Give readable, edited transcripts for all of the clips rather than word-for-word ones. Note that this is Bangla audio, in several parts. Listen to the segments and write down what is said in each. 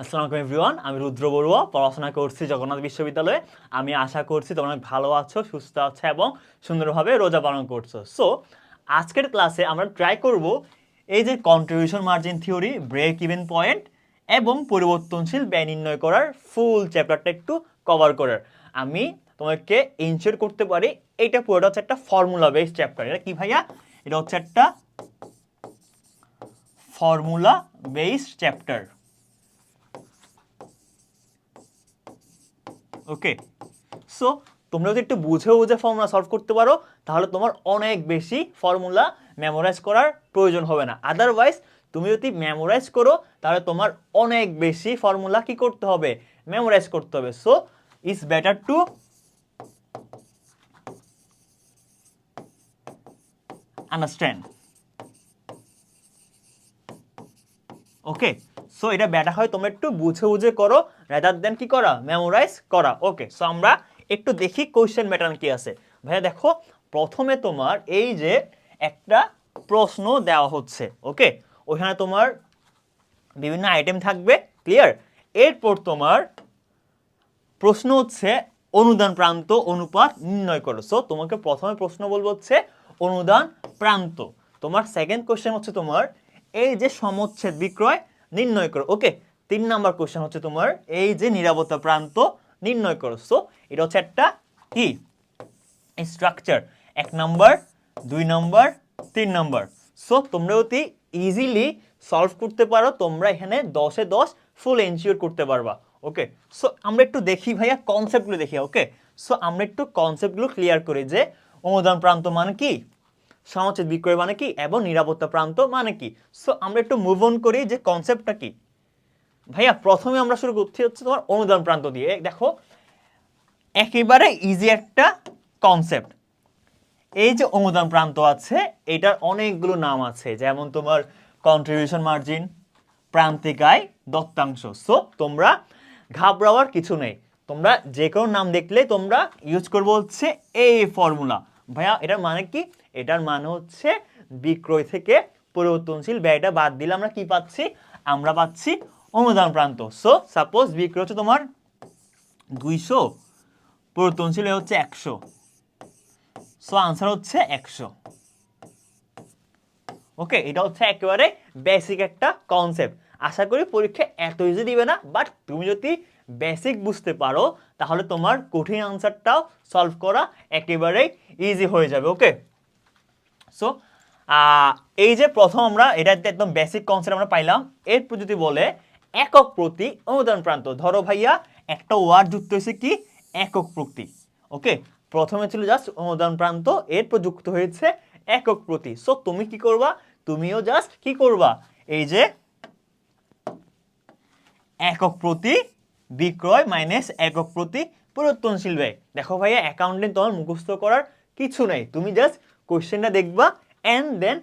আসসালামু আলাইকুম এভরিওয়ান, আমি রুদ্র বড়ুয়া পড়াশোনা করছি জগন্নাথ বিশ্ববিদ্যালয়ে। আমি আশা করছি তোমরা অনেক ভালো আছো, সুস্থ আছো এবং সুন্দরভাবে রোজা পালন করছো। সো আজকের ক্লাসে আমরা ট্রাই করব এই যে contribution margin theory, break even point এবং পরিবর্তনশীল ব্যয় নির্ণয় করার ফুল চ্যাপ্টারটা একটু কভার করার। আমি তোমাকে ইনশিওর করতে পারি এইটা পুরোটা হচ্ছে একটা ফর্মুলা বেসড চ্যাপ্টার। এটা কি ভাইয়া? এটা হচ্ছে একটা ফর্মুলা বেসড চ্যাপ্টার। ওকে, সো তোমরা যদি একটু বুঝে বুঝে ফর্মুলা সলভ করতে পারো তাহলে তোমার অনেক বেশি ফর্মুলা মেমোরাইজ করার প্রয়োজন হবে না। আদারওয়াইজ তুমি যদি মেমোরাইজ করো তাহলে তোমার অনেক বেশি ফর্মুলা কি করতে হবে? মেমোরাইজ করতে হবে। So it's better to understand. Okay, so এটা বেটার হয় তোমরা একটু বুঝে বুঝে করো রাদার দেন কি করা? মেমোরাইজ করা। ওকে, সো আমরা একটু দেখি কোশ্চেন প্যাটার্ন কি আছে। ভাইয়া দেখো, প্রথমে তোমার এই যে একটা প্রশ্ন দেওয়া হচ্ছে, ওকে, ওখানে তোমার বিভিন্ন আইটেম থাকবে, ক্লিয়ার? এরপর তোমার প্রশ্ন হচ্ছে অনুদান প্রান্ত অনুপাত নির্ণয় করো। সো তোমাকে প্রথমে প্রশ্ন বলবো হচ্ছে অনুদান প্রান্ত। তোমার সেকেন্ড কোশ্চেন হচ্ছে তোমার এই যে সমচ্ছেদ বিক্রয় নির্ণয় করো। ওকে, 3 নাম্বার কোশ্চেন হচ্ছে তোমার এই যে নিরাপত্তা প্রান্ত নির্ণয় করো। সো এটা হচ্ছে একটা কি structure, 1 number, 2 number, 3 number. So তোমরা অতি ইজিলি সলভ করতে পারো, তোমরা এখানে 10-এ 10 ফুল এনশিওর করতে পারবা। ওকে, সো আমরা একটু দেখি ভাইয়া কনসেপ্টগুলো দেখি। ওকে, সো আমরা একটু কনসেপ্টগুলো ক্লিয়ার করি যে অনুদান প্রান্ত মানে কি, সমচ্ছেদ বিক্রয় মানে কি এবং নিরাপত্তা প্রান্ত মানে কি। সো আমরা একটু মুভ অন করি যে কনসেপ্টটা কি। ভাইয়া প্রথমে আমরা শুরু করছি হচ্ছে তোমার অনুদান প্রান্ত দিয়ে। দেখো, একেবারে ইজি একটা কনসেপ্ট। এই যে অনুদান প্রান্ত আছে এটার অনেকগুলো নাম আছে, যেমন তোমার কন্ট্রিবিউশন মার্জিন, প্রান্তিক আয়, দত্তাংশ। সো তোমরা ঘাবড়াওয়ার কিছু নেই, তোমরা যে কোনো নাম দেখলে তোমরা ইউজ করবো হচ্ছে এই ফর্মুলা। ভাইয়া এটার মানে কি? এটার মানে হচ্ছে বিক্রয় থেকে পরিবর্তনশীল ব্যয়টা বাদ দিলে আমরা কি পাচ্ছি? আমরা পাচ্ছি অনুদান প্রান্ত। সো সাপোজ বিক্রয় হচ্ছে তোমার 200, পরিবর্তনশীল হচ্ছে 100। সো আনসার হচ্ছে 100। ওকে, এটা হচ্ছে একেবারে বেসিক একটা কনসেপ্ট। আশা করি পরীক্ষা এত ইজি দিবে না, বাট তুমি যদি বেসিক বুঝতে পারো তাহলে তোমার কঠিন আনসারটাও সলভ করা একেবারেই ইজি হয়ে যাবে। ওকে, সো এই যে প্রথম আমরা এটা একদম বেসিক কনসেপ্ট আমরা পাইলাম। এরপর যদি বলে একক প্রতি অনুদান প্রান্ত, ধরো ভাইয়া একটা ওয়ার্ড যুক্ত হয়েছে কি? একক প্রতি। ওকে, প্রথমে ছিল জাস্ট অনুদান প্রান্ত, এরপর যুক্ত হয়েছে একক প্রতি। সো তুমি কি করবা? তুমিও জাস্ট কি করবা? এই যে একক প্রতি বিক্রয় মাইনাস একক প্রতি পরিবর্তনশীল ব্যয়। দেখো ভাইয়া, অ্যাকাউন্টিং তোমার মুখস্থ করার কিছু নেই, তুমি জাস্ট কোশ্চেনটা দেখবা অ্যান্ড দেন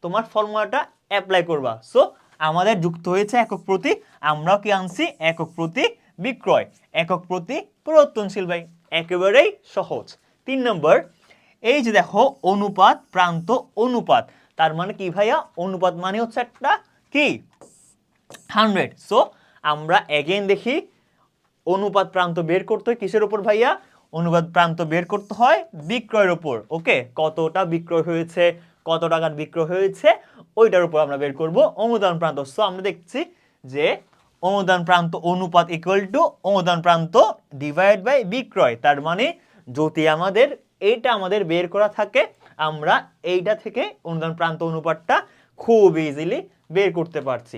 তোমার ফর্মুলাটা অ্যাপ্লাই করবা। সো আমাদের যুক্ত হয়েছে একক প্রতি, আমরাও কি আনছি? একক প্রতি বিক্রয়, একক প্রতি পরিবর্তনশীল ব্যয়, একেবারেই সহজ। 3 নম্বর, এই যে দেখো অনুপাত প্রান্ত অনুপাত, তার মানে কি ভাইয়া? অনুপাত মানে হচ্ছে একটা কি 100। সো আমরা এগেইন দেখি অনুপাত প্রান্ত বের করতে হয় কিসের উপর ভাইয়া? অনুপাত প্রান্ত বের করতে হয় বিক্রয়ের উপর। ওকে, কতটা বিক্রয় হয়েছে, কত টাকার বিক্রয় হয়েছে, ওইটার উপর আমরা বের করব অনুদান প্রান্ত। সো আমরা দেখছি যে অনুদান প্রান্ত অনুপাত ইকুয়াল টু অনুদান প্রান্ত ডিভাইড বাই বিক্রয়। তার মানে যদি আমাদের এইটা আমাদের বের করা থাকে, আমরা এইটা থেকে অনুদান প্রান্ত অনুপাতটা খুব ইজিলি বের করতে পারছি।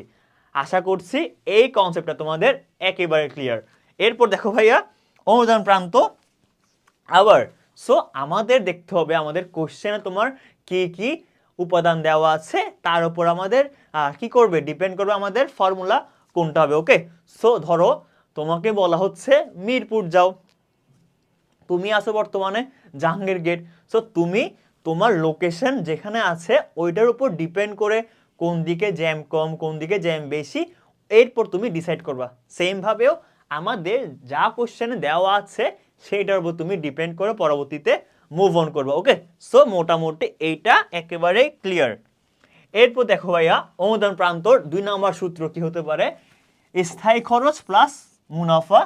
আশা করছি এই কনসেপ্টটা তোমাদের একেবারে ক্লিয়ার। এরপর দেখো ভাইয়া অনুদান প্রান্ত আবার। সো আমাদের দেখতে হবে আমাদের কোশ্চেনে তোমার কি কি উপাদান দেওয়া আছে তার উপর আমাদের কি করবে? ডিপেন্ড করবে আমাদের ফর্মুলা কোনটা হবে। ওকে, সো ধরো তোমাকে বলা হচ্ছে মিরপুর যাও, তুমি আছো বর্তমানে জাহাঙ্গীর গেট। সো তুমি তোমার লোকেশন যেখানে আছে ওইটার উপর ডিপেন্ড করে কোন দিকে জ্যাম কম কোন দিকে জ্যাম বেশি, এরপর তুমি ডিসাইড করবা। সেমভাবেও আমাদের যা কোশ্চেনে দেওয়া আছে সেইটার উপর তুমি ডিপেন্ড করে পরবর্তীতে মুভ অন করবা। ওকে, সো মোটামুটি এইটা একেবারেই ক্লিয়ার। এরপর দেখো ভাইয়া অনুদান প্রান্তর 2 নম্বর সূত্র কি হতে পারে? স্থায়ী খরচ প্লাস মুনাফা।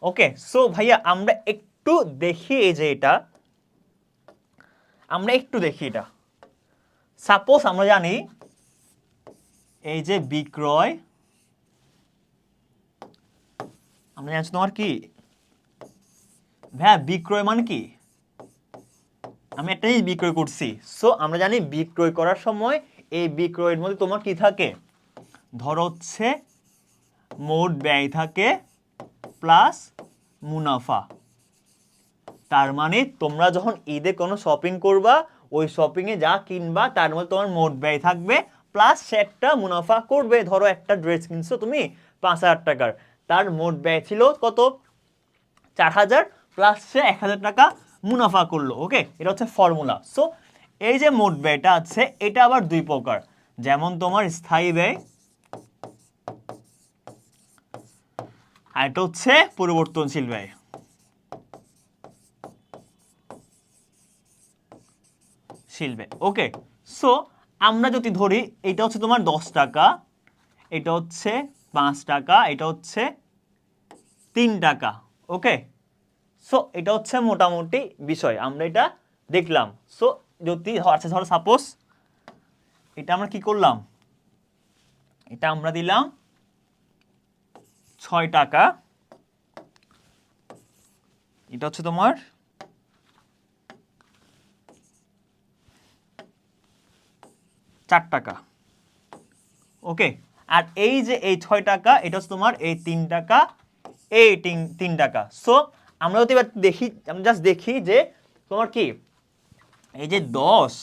ওকে, সো ভাইয়া আমরা একটু দেখি এই যে এটা, আমরা একটু দেখি এটা। সাপোজ আমরা জানি এই যে বিক্রয়, আমরা জানছি তোমার কি ভাইয়া বিক্রয় মানে কি, আমি একটা জিনিস বিক্রয় করছি। সো আমরা জানি বিক্রয় করার সময় এই বিক্রয়ের মধ্যে তোমার কি থাকে, ধরো হচ্ছে মোট ব্যয় থাকে প্লাস মুনাফা। তার মানে তোমরা যখন ঈদে কোনো শপিং করবা, ওই শপিংয়ে যা কিনবা তার মধ্যে তোমার মোট ব্যয় থাকবে প্লাস সে একটা মুনাফা করবে। ধরো একটা ড্রেস কিনছো তুমি 5,000 টাকার, তার মোট ব্যয় ছিল কত, 4,000, প্লাস সে 1,000 টাকা মুনাফা করলো। ওকে, এটা হচ্ছে ফর্মুলা। সো এই যে মোট ব্যয়টা আছে এটা আবার দুই প্রকার, যেমন তোমার স্থায়ী ব্যয় আর এটা হচ্ছে পরিবর্তনশীল ব্যয়। শিলবে। ওকে, সো আমরা যদি ধরি এটা হচ্ছে তোমার 10 টাকা, এটা হচ্ছে 5 টাকা, এটা হচ্ছে 3 টাকা। ওকে, সো এটা হচ্ছে মোটামুটি বিষয়, আমরা এটা দেখলাম। সো যদি আচ্ছা ধরো সাপোজ এটা আমরা কি করলাম, এটা আমরা দিলাম 6 টাকা, এটা হচ্ছে তোমার 4 টাকা। ওকে, আর এই যে এই 6 টাকা এটা হচ্ছে তোমার এই 3 টাকা, এই 3 টাকা। সো আমরা যদি এবার দেখি, আমরা জাস্ট দেখি যে তোমার কি এই যে 10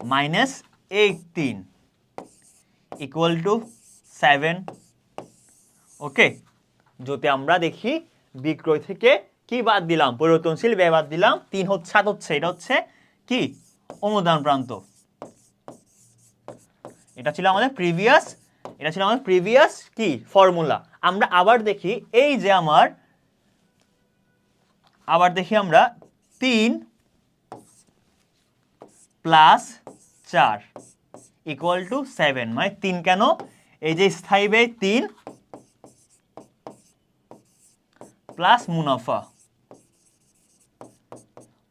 মাইনাস এই 3 ইকুয়াল টু 7। ওকে, যদি আমরা দেখি বিক্রয় থেকে কি বাদ দিলাম, পরিবর্তনশীল ব্যয় বাদ দিলাম, 3 হচ্ছে 7 হচ্ছে, এটা হচ্ছে কি অনুদান প্রান্ত। এটা ছিল আমাদের প্রিভিয়াস কি ফর্মুলা। আমরা আবার দেখি এই যে আবার দেখি আমরা 3 প্লাস 4 ইকুয়াল টু 7, মানে 3 কেন, এই যে স্থায়ী ব্যয় 3 প্লাস মুনাফা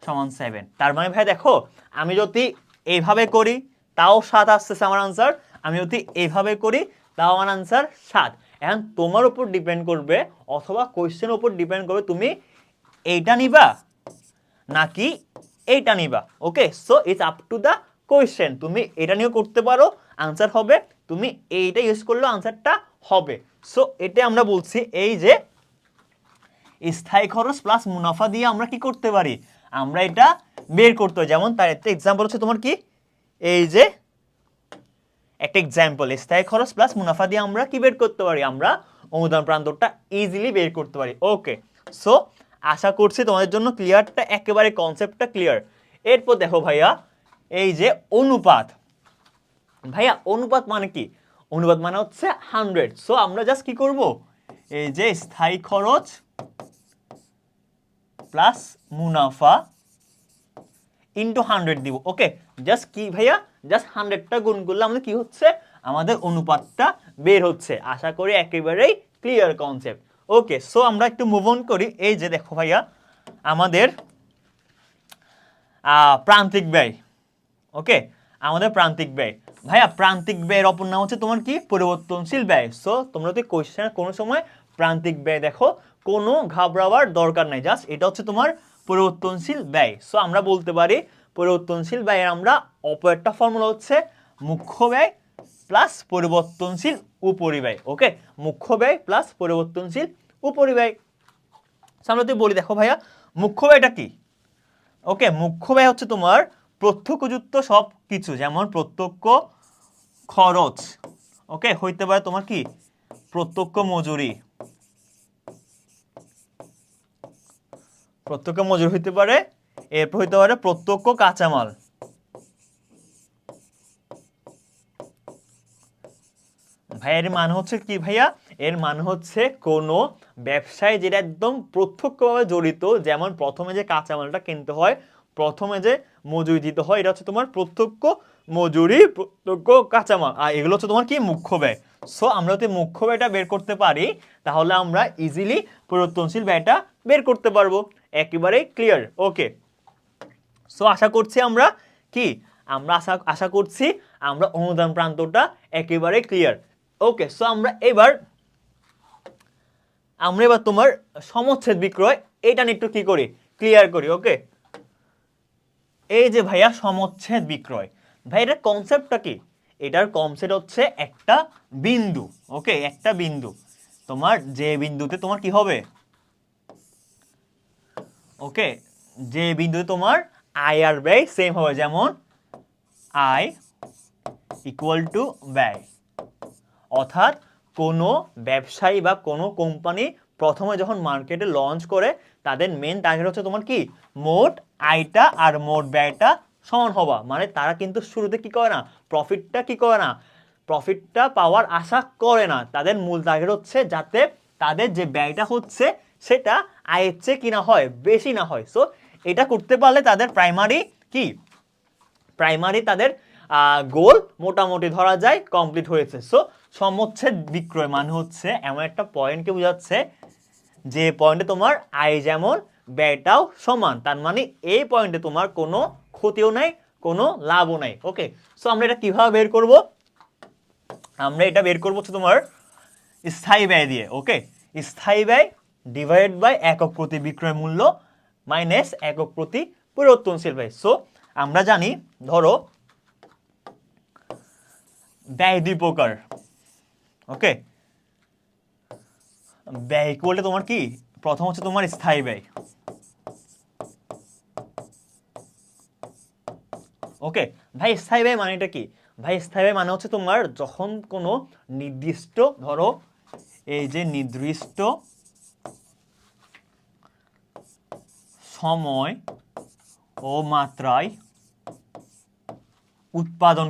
সমান 7। তার মানে ভাই দেখো আমি যদি এইভাবে করি তাও 7 আসতেছে আমার আনসার, আমি যদি এইভাবে করি তাও আমার আনসার 7। এখন তোমার উপর ডিপেন্ড করবে অথবা কোয়েশ্চেনের উপর ডিপেন্ড করবে তুমি এইটা নিবা নাকি এইটা নিবা। Okay, so it's up to the question, তুমি এটা নিয়েও করতে পারো আনসার হবে, তুমি এইটা ইউজ করলেও আনসারটা হবে। সো এটা আমরা বলছি এই যে স্থায়ী খরচ প্লাস মুনাফা দিয়ে আমরা কি করতে পারি, আমরা এটা বের করতে হয়। যেমন তার একটা এক্সাম্পল হচ্ছে তোমার কি এই যে একটা এক্সাম্পল, স্থায়ী খরচ প্লাস মুনাফা দিয়ে আমরা কি বের করতে পারি, আমরা অনুদান প্রান্তটা ইজিলি বের করতে পারি। ওকে, সো আশা করছি তোমাদের জন্য ক্লিয়ারটা, একেবারে কনসেপ্টটা ক্লিয়ার। এরপর দেখো ভাইয়া এই যে অনুপাত, ভাইয়া অনুপাত মানে কি, অনুপাত মানে হচ্ছে 100। সো আমরা জাস্ট কি করব, এই যে স্থায়ী খরচ প্লাস মুনাফা ইন্টু 100 দিব। ওকে, জাস্ট কি ভাইয়া, জাস্ট 100টা গুণ করলে আমাদের কি হচ্ছে, আমাদের অনুপাতটা বের হচ্ছে। আশা করি একেবারেই ক্লিয়ার কনসেপ্ট। ওকে, সো আমরা একটু মুভ অন করি। এই যে দেখো ভাইয়া আমাদের প্রান্তিক ব্যয়। ওকে, আমাদের প্রান্তিক ব্যয়, ভাইয়া প্রান্তিক ব্যয়ের অপর নাম হচ্ছে তোমার কি পরিবর্তনশীল ব্যয়। সো তোমরা যদি কোয়েশ্চেন কোনো সময় প্রান্তিক ব্যয় দেখো কোনো ঘাবড়াবার দরকার নাই, জাস্ট এটা হচ্ছে তোমার পরিবর্তনশীল ব্যয়। সো আমরা বলতে পারি পরিবর্তনশীল ব্যয়ের আমরা অপর একটা ফর্মুলা হচ্ছে মুখ্য ব্যয় প্লাস পরিবর্তনশীল উপরিব্যয়। ওকে, মুখ্য ব্যয় প্লাস পরিবর্তনশীল উপরিব্যয়। আমরা যদি বলি দেখো ভাইয়া মুখ্য ব্যয়টা কি, ওকে মুখ্য ব্যয় হচ্ছে তোমার প্রত্যক্ষযুক্ত সব কিছু, যেমন প্রত্যক্ষ খরচ, ওকে হইতে পারে তোমার কি প্রত্যক্ষ মজুরি, প্রত্যক্ষ মজুরি হইতে পারে, এরপর হইতে পারে প্রত্যক্ষ কাঁচামাল, ভাই এর মানে হচ্ছে কি ভাইয়া, এর মানে হচ্ছে কোনো ব্যবসায় যেটা একদম প্রত্যক্ষভাবে জড়িত, যেমন প্রথমে যে কাঁচামালটা কিনতে হয়, প্রথমে যে মজুরি দিতে হয়, এটা হচ্ছে তোমার প্রত্যক্ষ মজুরি, প্রত্যক্ষ কাঁচামাল, আর এগুলো হচ্ছে তোমার কি মুখ্য ব্যয়। সো আমরা যদি মুখ্য ব্যয়টা বের করতে পারি তাহলে আমরা ইজিলি পরিবর্তনশীল ব্যয়টা বের করতে পারবো। একেবারে ক্লিয়ার। ওকে, সো আশা করছি আমরা কি আমরা আশা করছি আমরা অনুদান প্রান্তটা একেবারে ক্লিয়ার। ওকে, সো আমরা এবার তোমার সমচ্ছেদ বিক্রয় এটা নিয়ে একটু কি করি, ক্লিয়ার করি। ওকে, এই যে ভাইয়া সমচ্ছেদ বিক্রয়, ভাই এটার কনসেপ্টটা কি? এটার কনসেপ্ট হচ্ছে একটা বিন্দু। ওকে, একটা বিন্দু, তোমার যে বিন্দুতে তোমার কি হবে, ওকে, যে বিন্দুতে তোমার আয় আর ব্যয় সেম হবে, যেমন আয় ইকুয়াল টু ব্যয়। অর্থাৎ কোনো ব্যবসায়ী বা কোনো কোম্পানি প্রথমে যখন মার্কেটে লঞ্চ করে তাদের মেন টার্গেট হচ্ছে তোমার কি, মোট আয়টা আর মোট ব্যয়টা সমান হওয়া। মানে তারা কিন্তু শুরুতে কি করে না, প্রফিটটা পাওয়ার আশা করে না। তাদের মূল টার্গেট হচ্ছে যাতে তাদের যে ব্যয়টা হচ্ছে সেটা আয়ের চেয়ে কি না হয়, বেশি না হয়। সো এটা করতে পারলে তাদের প্রাইমারি তাদের গোল মোটামুটি ধরা যায় কমপ্লিট হয়েছে। সো সমচ্ছেদ বিক্রয় মানে হচ্ছে এমন একটা পয়েন্টকে বোঝাচ্ছে যে পয়েন্টে তোমার আয় যেমন ব্যয়টাও সমান। তার মানে এই পয়েন্টে তোমার কোনো ক্ষতিও নাই, কোনো লাভও নাই। ওকে, সো আমরা এটা কিভাবে বের করব? আমরা এটা বের করবো হচ্ছে তোমার স্থায়ী ব্যয় দিয়ে। ওকে, স্থায়ী ব্যয় ডিভাইড বাই একক প্রতি বিক্রয় মূল্য মাইনাস একক প্রতি পরিবর্তনশীল ব্যয়। সো আমরা জানি ধরো ব্যয় দুই প্রকার। ওকে, ব্যয় বলতে তোমার কি, প্রথম হচ্ছে তোমার স্থায়ী ব্যয়। ওকে ভাই, স্থায়ী ব্যয় মানেটা কি? ভাই স্থায়ী ব্যয় মানে হচ্ছে তোমার যখন কোনো নির্দিষ্ট, ধরো এই যে নির্দিষ্ট সময় ও মাত্রায় উৎপাদন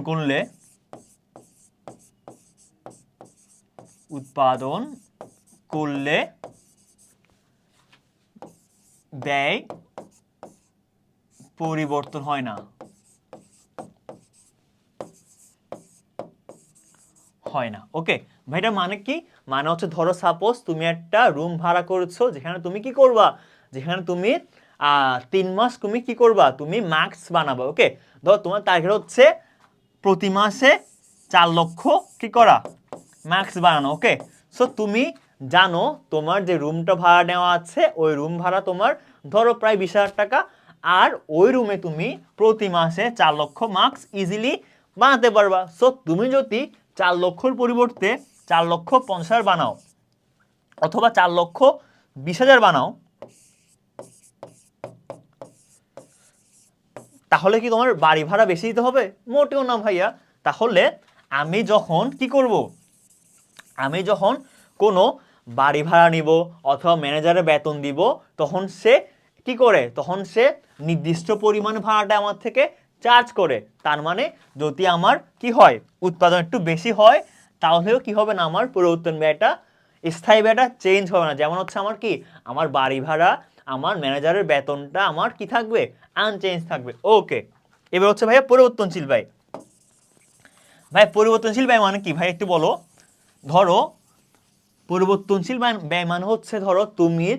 করলে ব্যয় পরিবর্তন হয় না। ওকে ভাইটা মানে কি? মানে হচ্ছে ধরো সাপোজ তুমি একটা রুম ভাড়া করেছো, যেখানে তুমি কি করবা, যেখানে তুমি 3 মাস তুমি কি করবা, তুমি মাস্ক বানাবা। ওকে, ধরো তোমার টার্গেট হচ্ছে প্রতি মাসে 4 লক্ষ কি করা, মাস্ক বানানো। ওকে, সো তুমি জানো তোমার যে রুমটা ভাড়া নেওয়া আছে ওই রুম ভাড়া তোমার ধরো প্রায় 20,000 টাকা, আর ওই রুমে তুমি প্রতি মাসে 4 লক্ষ মাস্ক ইজিলি বানাতে পারবা। সো তুমি যদি 4 লক্ষর পরিবর্তে 4,50,000 বানাও অথবা 4,20,000 বানাও, তাহলে কি তোমার বাড়ি ভাড়া বেশি দিতে হবে? মোটেও না ভাইয়া। তাহলে আমি যখন কি করব, আমি যখন কোনো বাড়ি ভাড়া নিব অথবা ম্যানেজারের বেতন দিব, তখন সে কি করে, তখন সে নির্দিষ্ট পরিমাণ ভাড়াটা আমার থেকে চার্জ করে। তার মানে যদি আমার কি হয়, উৎপাদন একটু বেশি হয়, তাহলেও কি হবে না, আমার পরিবর্তন ব্যয়টা, স্থায়ী ব্যয়টা চেঞ্জ হবে না। যেমন হচ্ছে আমার কি, আমার বাড়ি ভাড়া, আমার ম্যানেজারের বেতনটা আমার কি থাকবে, আনচেঞ্জ থাকবে। ওকে, এবার হচ্ছে ভাইয়া পরিবর্তনশীল ব্যয়। ভাই পরিবর্তনশীল ব্যয় মানে কি ভাই একটু বলো? ধরো পরিবর্তনশীল ব্যয় মানে হচ্ছে ধরো তুমি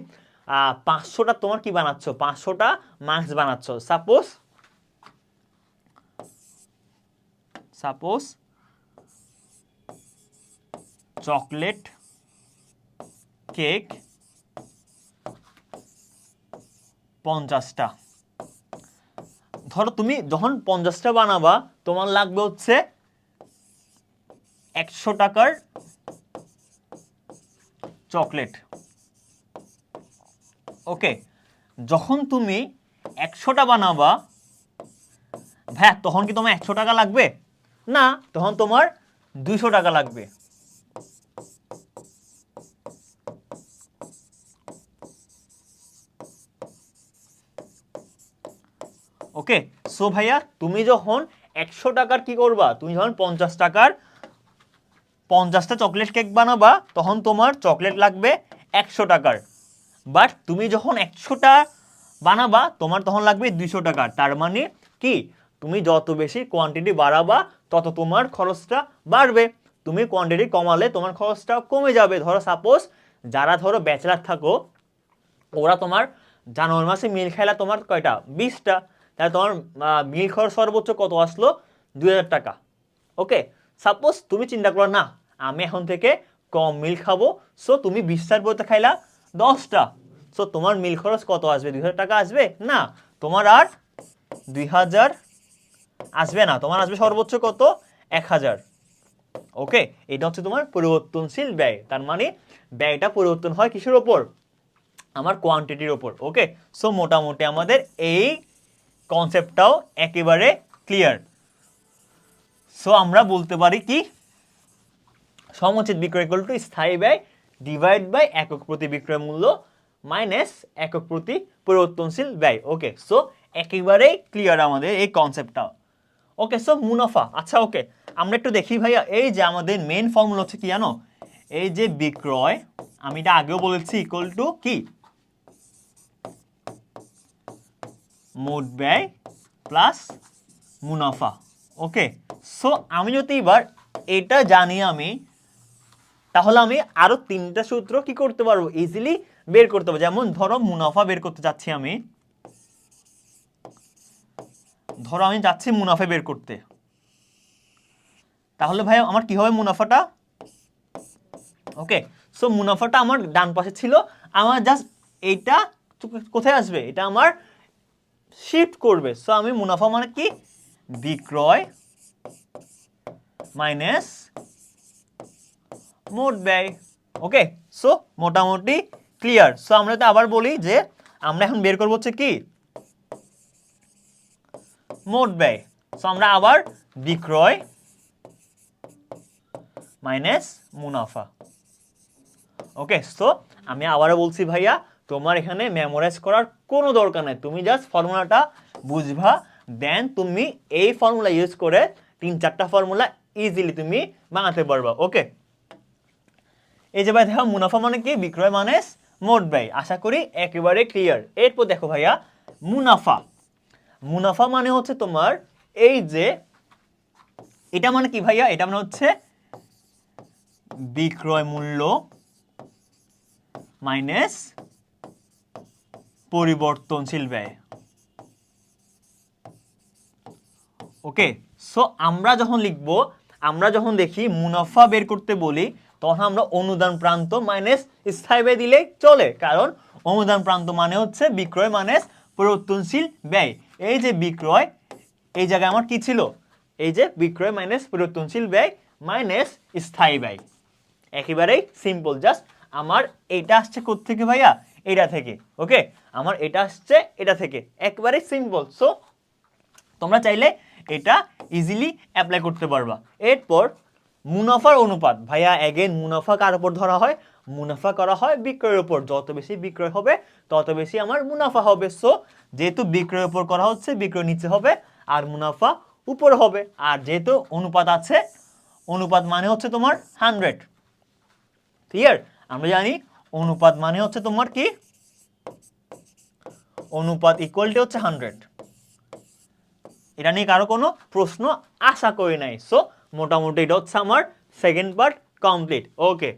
500টা তোমার কি বানাচ্ছ, 500টা মাস্ক বানাচ্ছ। সাপোজ চকলেট কেক 50টা। ধরো তুমি যখন 50টা বানাবা তোমার লাগবে হচ্ছে 100 টাকার চকলেট। ওকে, যখন তুমি 100টা বানাবা ভাই, তখন কি তোমার 100 টাকা লাগবে না, তখন তোমার 200 টাকা লাগবে। ওকে, সো ভাইয়া তুমি যখন 100 টাকার কি করবা, তুমি যখন 50 টাকার 50টা চকলেট কেক বানাবা তখন তোমার চকলেট লাগবে 100 টাকার। বাট তুমি যখন 100টা বানাবা তোমার তখন লাগবে 200 টাকার। তার মানে কি, তুমি যত বেশি কোয়ান্টিটি বাড়াবা তত তোমার খরচটা বাড়বে। তুমি কোয়ান্টিটি কমালে তোমার খরচটা কমে যাবে। ধরো সাপোজ যারা ধরো ব্যাচেলার থাকো, ওরা তোমার জানুয়ারি মাসে মিল খাইলা তোমার কয়টা 20টা, তাহলে তোমার মিল খরচ সর্বোচ্চ কত আসলো 2000 টাকা। ওকে, সাপোজ তুমি চিন্তা করো না আমি এখন থেকে কম মিল খাবো, সো তুমি 20টার বইতে খাইলা 10টা, সো তোমার মিল খরচ কত আসবে 2000 টাকা আসবে না, তোমার আর 2000 আসবে না, তোমার আসবে সর্বোচ্চ কত 1000। ওকে, এটা হচ্ছে তোমার পরিবর্তনশীল ব্যয়। তার মানে ব্যয়টা পরিবর্তন হয় কিসের ওপর, আমার কোয়ান্টিটির ওপর। ওকে, সো মোটামুটি আমাদের এই কনসেপ্টটাও একেবারে ক্লিয়ার। সো আমরা বলতে পারি কি, সমুচিত বিক্রয় ইকুয়াল টু স্থায়ী ব্যয় ডিভাইড বাই একক প্রতি বিক্রয় মূল্য মাইনাস একক প্রতি পরিবর্তনশীল ব্যয়। ওকে, সো একেবারেই ক্লিয়ার আমাদের এই কনসেপ্টটা। ওকে, সো মুনাফা। আচ্ছা ওকে, আমরা একটু দেখি ভাইয়া, এই যে আমাদের মেইন ফর্মুলা হচ্ছে কি জানো, এই যে বিক্রয়, আমি এটা আগেও বলেছি, ইকুয়াল টু কি মোট ব্যয় প্লাস মুনাফা। ওকে, সো আমি যদি এবার এটা জানি আমি, তাহলে আমি আরো 3টা সূত্র কি করতে পারবো, ইজিলি বের করতে পারবো। যেমন ধরো মুনাফা বের করতে যাচ্ছি আমি, ধরো আমি যাচ্ছি মুনাফা বের করতে, তাহলে ভাই আমার কি হবে মুনাফাটা। ওকে, সো মুনাফাটা আমার ডান পাশে ছিল, আমার জাস্ট এইটা কোথায় আসবে, এটা আমার শিফট করবে। সো আমি মুনাফা মানে কি বিক্রয় মাইনাস মোট ব্যয়। ওকে, সো মোটামুটি ক্লিয়ার। সো আমরা তো আবার বলি যে আমরা এখন বের করবো হচ্ছে কি মোট ব্যয়। সো আমরা আবার বিক্রয় মাইনাস মুনাফা। ওকে, সো আমি আবারও বলছি ভাইয়া, তোমার এখানে মেমোরাইজ করার কোনো দরকার নাই, তুমি জাস্ট ফর্মুলাটা বুঝবা, দেন তুমি এই ফর্মুলা ইউজ করে 3-4টা ফর্মুলা ইজিলি তুমি বানাতে পারবা। ওকে, এই যে ভাই দেখো মুনাফা মানে কি বিক্রয় মাইনাস মোট ব্যয়, আশা করি একেবারে ক্লিয়ার। এরপর দেখো ভাইয়া মুনাফা, মুনাফা মানে হচ্ছে তোমার এই যে এটা মানে কি ভাইয়া, এটা মানে হচ্ছে বিক্রয় মূল্য মাইনাস পরিবর্তনশীল ব্যয়। ওকে, সো আমরা যখন লিখবো, আমরা যখন দেখি মুনাফা বের করতে বলি, তখন আমরা অনুদান প্রান্ত মাইনাস স্থায়ী ব্যয় দিলেই চলে, কারণ অনুদান প্রান্ত মানে হচ্ছে বিক্রয় মাইনাস পরিবর্তনশীল ব্যয়। এই যে বিক্রয়, এই জায়গায় আমার কি ছিল, এই যে বিক্রয় মাইনাস পরিবর্তনশীল ব্যয় মাইনাস স্থায়ী ব্যয়, একেবারেই সিম্পল। জাস্ট আমার এটা আসছে কোত্থেকে ভাইয়া, এটা থেকে। ওকে, আমার এটা আসছে এটা থেকে, একেবারে সিম্পল। সো তোমরা চাইলে এটা ইজিলি অ্যাপ্লাই করতে পারবা। এরপর মুনাফার অনুপাত ভাইয়া, এগেন মুনাফা কার উপর ধরা হয়, মুনাফা করা হয় বিক্রয়ের উপর, যত বেশি বিক্রয় হবে তত বেশি আমার মুনাফা হবে। সো যেহেতু বিক্রয়ের উপর করা হচ্ছে, বিক্রয় নিচে হবে আর মুনাফা উপরে হবে, আর যেহেতু অনুপাত আছে, অনুপাত মানে হচ্ছে তোমার 100। ক্লিয়ার, আমরা জানি অনুপাত মানে হচ্ছে তোমার কি, অনুপাত ইকুয়ালটি হচ্ছে 100। এটা নিয়ে কারো কোনো প্রশ্ন আশা করি নাই। সো মোটামুটি এটা হচ্ছে আমার সেকেন্ড পার্ট কমপ্লিট। ওকে,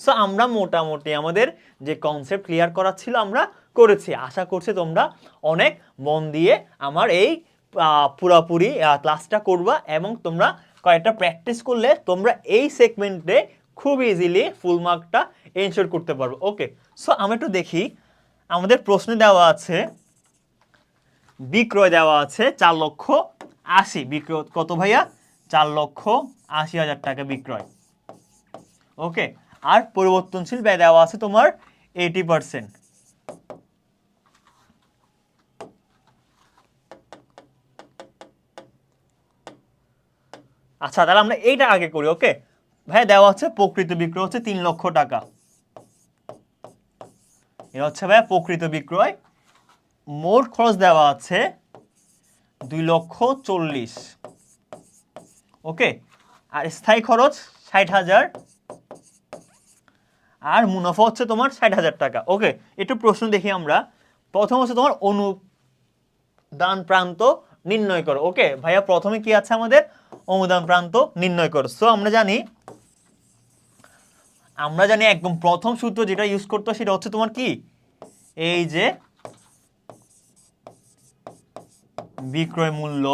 সো আমরা মোটামুটি আমাদের যে কনসেপ্ট ক্লিয়ার করা ছিল আমরা করেছি। আশা করছি তোমরা অনেক মন দিয়ে আমার এই পুরোপুরি ক্লাসটা করবা, এবং তোমরা কয়েকটা প্র্যাকটিস করলে তোমরা এই সেগমেন্টে খুব ইজিলি ফুল মার্কটা এনশিওর করতে পারবো। ওকে, সো আমরা একটু দেখি, আমাদের প্রশ্নে দেওয়া আছে বিক্রয় দেওয়া আছে 4,80,000, বিক্রয় কত ভাইয়া 4,80,000 টাকা বিক্রয়। ওকে, আর পরিবর্তনশীল ব্যয় দেওয়া আছে তোমার 80%। আচ্ছা, তাহলে আমরা এইটা আগে করি। ওকে ভাইয়া, দেওয়া হচ্ছে প্রকৃত বিক্রয় হচ্ছে 3 লক্ষ টাকা, এটা হচ্ছে ভাইয়া প্রকৃত বিক্রয়। মোট খরচ দেওয়া আছে 2,40,000। ওকে, আর স্থায়ী খরচ 60,000, আর মুনাফা হচ্ছে তোমার 60,000 টাকা। ওকে, একটু প্রশ্ন দেখি আমরা। প্রথম হচ্ছে তোমার অনুদান প্রান্ত নির্ণয় করো। ওকে ভাইয়া, প্রথমে কি আছে আমাদের অনুদান প্রান্ত নির্ণয় করো। সো আমরা জানি একদম প্রথম সূত্র যেটা ইউজ করতে হয় সেটা হচ্ছে তোমার কি, এই যে বিক্রয় মূল্য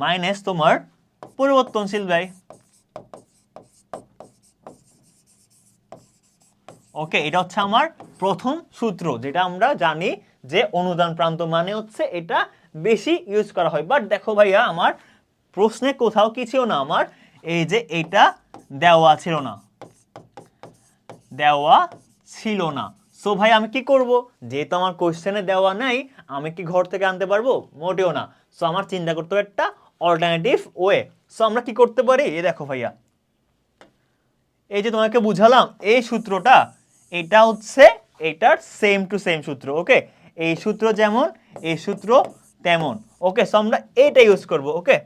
মাইনাস তোমার পরিবর্তনশীল ব্যয়। ওকে, এটা হচ্ছে আমার প্রথম সূত্র, যেটা আমরা জানি যে অনুদান প্রান্ত মানে হচ্ছে এটা বেশি ইউজ করা হয়। বাট দেখো ভাইয়া, আমার প্রশ্নে কোথাও কি ছিল না, আমার এই যে এটা দেওয়া ছিল না, সো ভাই আমি কি করব, যেহেতু আমার কোশ্চেনে দেওয়া নাই, আমি কি ঘর থেকে আনতে পারবো? মোটেও না। সো আমার চিন্তা করতে হবে একটা অল্টারনেটিভ ওয়ে। সো আমরা কি করতে পারি, এই দেখো ভাইয়া, এই যে তোমাকে বুঝালাম এই সূত্রটা, এটা হচ্ছে এটার সেম টু সেম সূত্র। ওকে, এই সূত্র যেমন এই সূত্র তেমন। ওকে, সো আমরা এটা ইউজ করব। ওকে,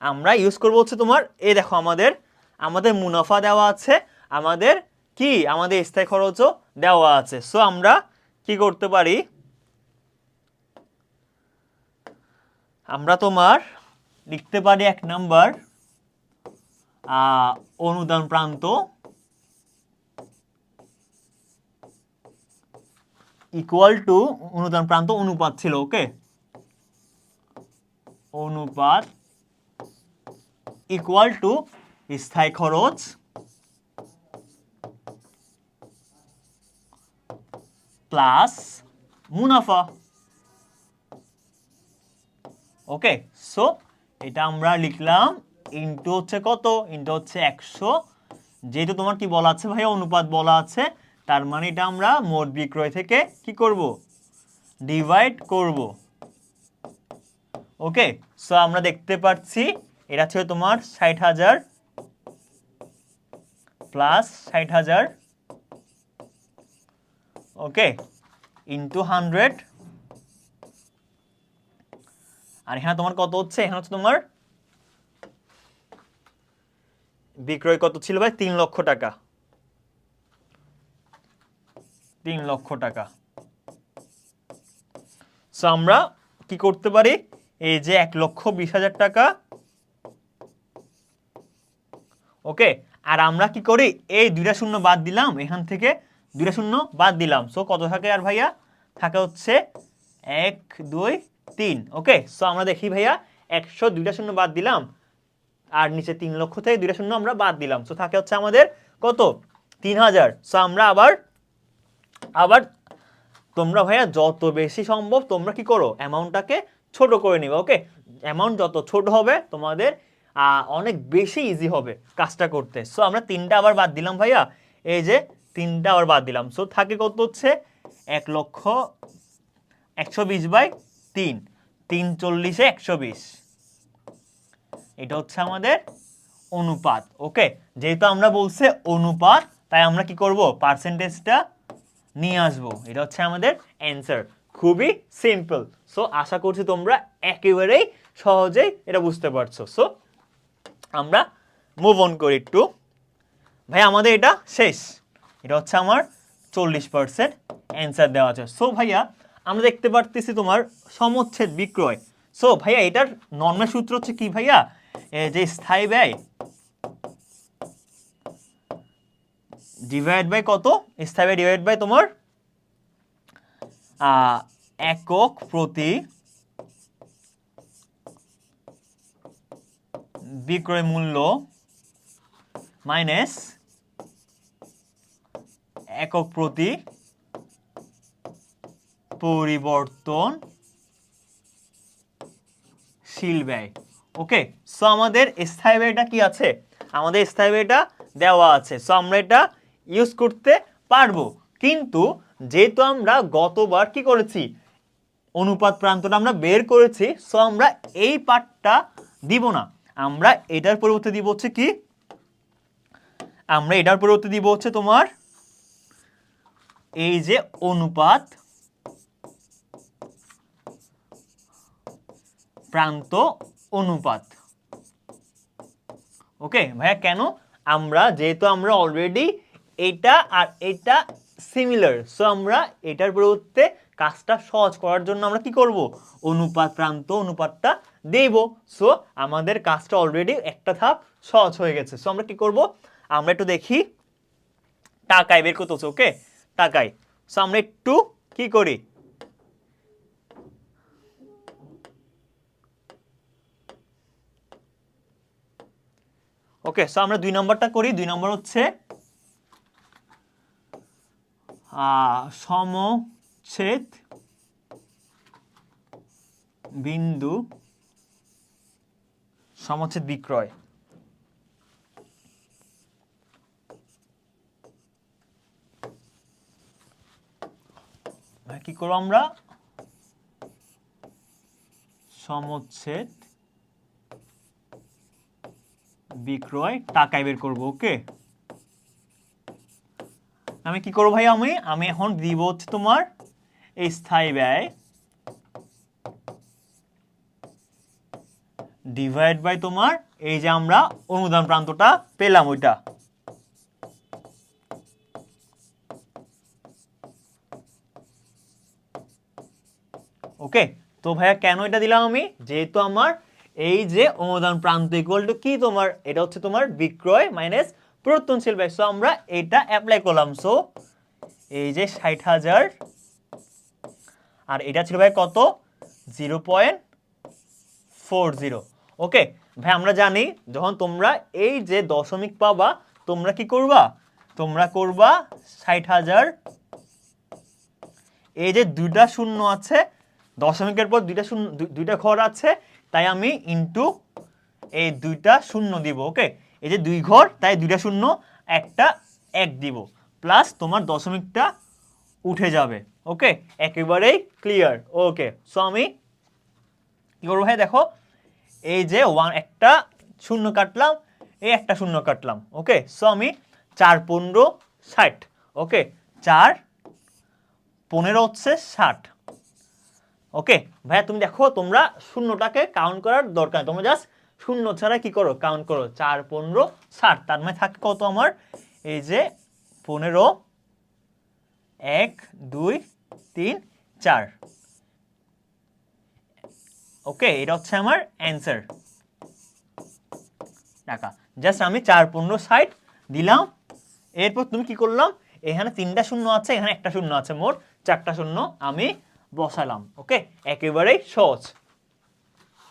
আমরা ইউজ করব হচ্ছে তোমার, এই দেখো আমাদের মুনাফা দেওয়া আছে, আমাদের স্থায়ী খরচও দেওয়া আছে। সো আমরা কি করতে পারি, আমরা তোমার লিখতে পারি 1 নাম্বার অনুদান প্রান্ত ইকুয়াল টু, অনুদান প্রান্ত অনুপাত ছিল। ওকে, অনুপাত ইকুয়াল টু স্থায়ী খরচ প্লাস মুনাফা। ওকে, সো এটা আমরা লিখলাম ইনটু হচ্ছে কত, ইনটু হচ্ছে 100, যেহেতু তোমার কি বলা আছে ভাই, অনুপাত বলা আছে, তার মানে এটা আমরা মোট বিক্রয় থেকে কি করব, ডিভাইড করব। ওকে, সো আমরা দেখতে পাচ্ছি এটা ছিল তোমার 60,000 প্লাস 60,000, ওকে, ইনটু 100, আর এখানে তোমার কত হচ্ছে, এখানে হচ্ছে তোমার বিক্রয় কত ছিল ভাই, 3 লক্ষ টাকা, 3 লক্ষ টাকা। সো আমরা কি করতে পারি, এই যে 1,20,000 টাকা। ওকে, আর আমরা কি করি, এই 2টা শূন্য বাদ দিলাম, এখান থেকে 2টা শূন্য বাদ দিলাম। সো কত থাকে আর ভাইয়া, থাকে হচ্ছে 1 2 3। ওকে, সো আমরা দেখি ভাইয়া, 100 2টা শূন্য বাদ দিলাম, আর নিচে 3 লক্ষ থেকে 2টা শূন্য আমরা বাদ দিলাম। সো থাকে হচ্ছে আমাদের কত, 3,000। সো আমরা আবার তোমরা ভাইয়া যত বেশি সম্ভব তোমরা কি করো, অ্যামাউন্টটাকে ছোট করে নিবে। ওকে, অ্যামাউন্ট যত ছোট হবে তোমাদের অনেক বেশি ইজি হবে কাজটা করতে। সো আমরা 3টা আবার বাদ দিলাম ভাইয়া, এই যে 3টা আবার বাদ দিলাম। সো থাকে কত হচ্ছে, 1,120/3, 3 40-এ 120, এটা হচ্ছে আমাদের অনুপাত। ওকে, যেহেতু আমরা বলছে অনুপাত, তাই আমরা কি করব, পার্সেন্টেজটা নিয়ে আসবো। এটা হচ্ছে আমাদের অ্যান্সার, খুবই সিম্পল। সো আশা করছি তোমরা একেবারেই সহজেই এটা বুঝতে পারছো। সো আমরা মুভ অন করি একটু। ভাই আমাদের এটা শেষ, এটা হচ্ছে আমার 40% অ্যান্সার দেওয়া আছে। সো ভাইয়া আমরা দেখতে পারতেছি তোমার সমচ্ছেদ বিক্রয়। সো ভাইয়া এটার নর্মাল সূত্র হচ্ছে কি ভাইয়া, যে স্থায়ী ব্যয় ডিভাইড বাই কত, স্থায়ী ব্যয় ডিভাইড বাই তোমার একক প্রতি বিক্রয় মূল্য মাইনাস একক প্রতি পরিবর্তনশীল ব্যয়। ওকে, সো আমাদের স্থায়ী ব্যয়টা কি আছে, আমাদের স্থায়ী ব্যয়টা দেওয়া আছে। সো আমরা এটা ইউজ করতে পারবো, কিন্তু যেহেতু আমরা গতবার কি করেছি, অনুপাত প্রান্তটা আমরা বের করেছি, সো আমরা এই পার্টটা দিব না, আমরা এটার পরিবর্তে দিব হচ্ছে কি, আমরা এটার পরিবর্তে দিব হচ্ছে তোমার এই যে অনুপাত প্রান্ত অনুপাত। ওকে ভাইয়া, কেন, যেহেতু আমরা অলরেডি এটা আর এটা সিমিলার, সো আমরা এটার পরিবর্তে কাজটা সহজ করার জন্য আমরা কি করব, অনুপাত প্রান্ত অনুপাতটা দেব। সো আমাদের কাজটা অলরেডি একটা ধাপ সহজ হয়ে গেছে। সো আমরা কি করব, আমরা একটু দেখি টাকায় বের করতে হচ্ছে। ওকে, টাকায়। সো আমরা একটু কি করি, ওকে। সো আমরা 2 নম্বরটা করি। 2 নম্বর হচ্ছে সমচ্ছেদ বিন্দু সমচ্ছেদ বিক্রয়। কি করবো আমরা, সমচ্ছেদ বিক্রয় টাকায় বের করব। ওকে, আমি কি করবো ভাই, আমি এখন দিব হচ্ছে তোমার এই স্থায়ী ব্যয় ডিভাইড বাই তোমার এই যে আমরা অনুদান প্রান্তটা পেলাম ওইটা। ওকে, তো ভাইয়া কেন এটা দিলাম আমি, যেহেতু আমার এই যে অনুদান প্রান্ত ইকুয়াল টু কি, তোমার এটা হচ্ছে তোমার বিক্রয় মাইনাস পরিবর্তনশীল ব্যয়। সো আমরা এটা অ্যাপ্লাই করলাম। সো এই যে 60,000 আর এটা ছিল ভাই কত, 0.40। ওকে ভাই, আমরা জানি যখন তোমরা এই যে দশমিক পাবা তোমরা কি করবা, তোমরা করবা 60,000, এই যে দুইটা শূন্য আছে দশমিকের পর দুইটা ঘর আছে, তাই আমি ইনটু এই দুইটা শূন্য দিব। ওকে, এই যে 2 ঘর তাই দুইটা শূন্য একটা 1 দিব, প্লাস তোমার দশমিকটা উঠে যাবে। ওকে, একেবারেই ক্লিয়ার। ওকে, সো আমি কি করবো ভাই, দেখো এই যে একটা শূন্য কাটলাম, এই একটা শূন্য কাটলাম। ওকে, সো আমি 4 15 60। ওকে, 4 15 হচ্ছে 60। ওকে ভাইয়া, তুমি দেখো তোমরা শূন্যটাকে কাউন্ট করার দরকার, তোমরা জাস্ট শূন্য ছাড়া কি করো, কাউন্ট করো। 4 15 60, তার মানে থাকে কত আমার, এই যে 15, 1 2 3 4। ওকে, এটা হচ্ছে আমার অ্যান্সার টাকা। জাস্ট আমি 4 15 60 দিলাম। এরপর তুমি কি করলাম, এখানে 3টা শূন্য আছে, এখানে একটা শূন্য আছে, মোট 4টা শূন্য আমি বসালাম। ওকে, একেবারেই সহজ।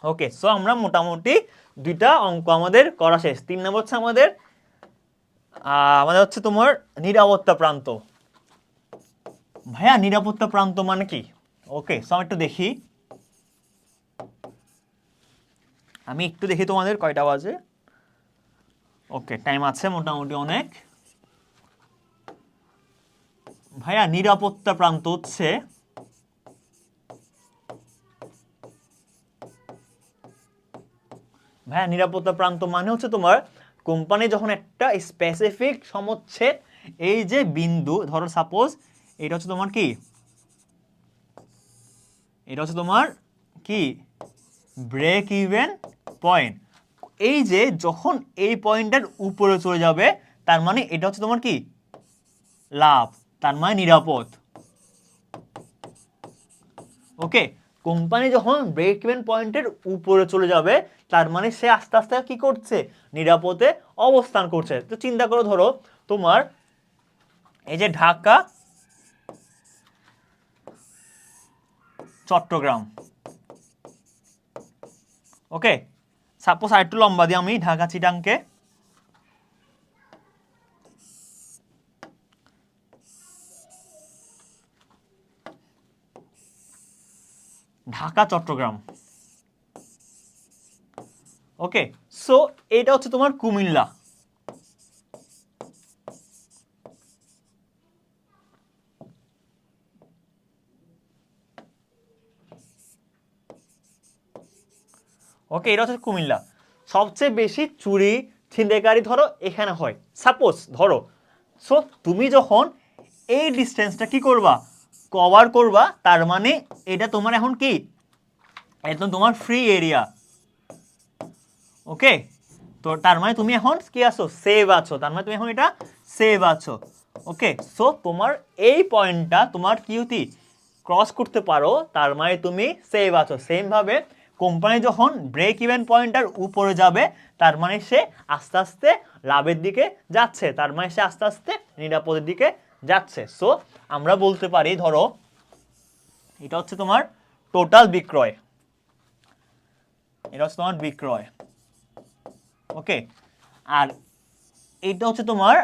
ওকে, সো আমরা মোটামুটি 2টা অঙ্ক আমাদের করা শেষ। 3 নম্বর হচ্ছে আমাদের হচ্ছে তোমার নিরাপত্তা প্রান্ত। ভাইয়া নিরাপত্তা প্রান্ত মানে কি? ওকে, সো আমি একটু দেখি, তোমাদের কয়টা বাজে। ওকে, টাইম আছে মোটামুটি অনেক। ভাইয়া নিরাপত্তা প্রান্ত হচ্ছে নিরাপত্তা প্রান্ত মানে হচ্ছে তোমার কোম্পানি যখন একটা স্পেসিফিক সমচ্ছেদ, এই যে বিন্দু, ধরো সাপোজ এটা হচ্ছে তোমার কি, এটা হচ্ছে তোমার কি ব্রেক ইভেন পয়েন্ট, এই যে যখন এই পয়েন্টের উপরে চলে যাবে তার মানে এটা হচ্ছে তোমার কি লাভ, তার মানে নিরাপদ। ওকে, কোম্পানি যখন ব্রেক ইভেন পয়েন্টের উপরে চলে যাবে তার মানে সে আস্তে আস্তে কি করছে, নিরাপদে অবস্থান করছে। তো চিন্তা করো, ধরো তোমার এই যে ঢাকা চট্টগ্রাম, ওকে, সাপোজ আরেকটু লম্বা দিই আমি, ঢাকা চিটাংকে, ঢাকা চট্টগ্রাম। ওকে, সো এটা হচ্ছে তোমার কুমিল্লা। ওকে, এটা হচ্ছে কুমিল্লা। সবচেয়ে বেশি চুরি ছিনতাইকারী ধরো এখানে হয়, সাপোজ ধরো। সো তুমি যখন এই ডিস্টেন্সটা কি করবা, কভার করবা, তার মানে এটা তোমার এখন কি একদম তোমার ফ্রি এরিয়া। ওকে, তো তার মানে তুমি এখন কি আছো, সেভ আছো, তার মানে তুমি এখন এটা সেভ আছো। ওকে, সো তোমার এই পয়েন্টটা তোমার কি হতি ক্রস করতে পারো তার মানে তুমি সেভ আছো। সেম ভাবে কোম্পানি যখন ব্রেক ইভেন পয়েন্টটার উপরে যাবে তার মানে সে আস্তে আস্তে লাভের দিকে যাচ্ছে, তার মানে সে আস্তে আস্তে নিরাপদের দিকে যাচ্ছে। সো আমরা বলতে পারি ধরো এটা হচ্ছে তোমার টোটাল বিক্রয়, এটা হচ্ছে তোমার বিক্রয়, ওকে। আর এটা হচ্ছে তোমার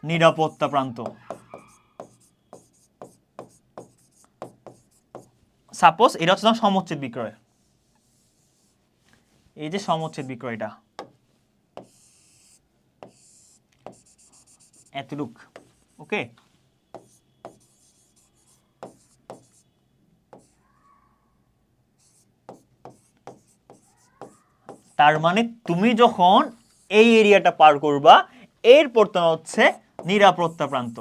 নিরাপত্তা প্রান্ত। সাপোজ এটা হচ্ছে তোমার সমচ্ছেদ বিক্রয়, এই যে সমচ্ছেদ বিক্রয়টা এতটুক, ওকে। তার মানে তুমি যখন এই এরিয়াটা পার করবা এরপর তোমার হচ্ছে নিরাপত্তা প্রান্ত।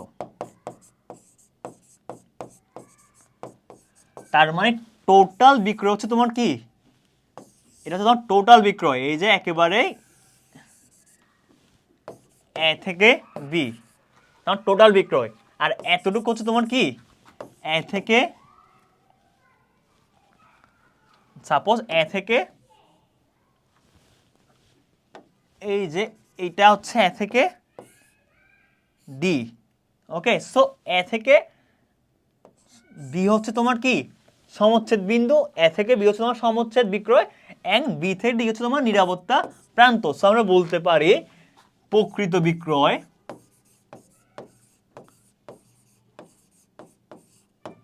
তার মানে টোটাল বিক্রয় হচ্ছে তোমার কি, এটা হচ্ছে তোমার টোটাল বিক্রয়, এই যে একেবারে এ থেকে বি, তোমার টোটাল বিক্রয়। আর এতটুকু হচ্ছে তোমার কি, এ থেকে সাপোজ এ থেকে এই যে এইটা হচ্ছে এ থেকে ডি, ওকে। সো এ থেকে বি হচ্ছে তোমার কি সমচ্ছেদ বিন্দু, এ থেকে বি হচ্ছে তোমার সমচ্ছেদ বিক্রয়, এন্ড বি থেকে ডি হচ্ছে তোমার নিরাপত্তা প্রান্ত। সো আমরা বলতে পারি প্রকৃত বিক্রয়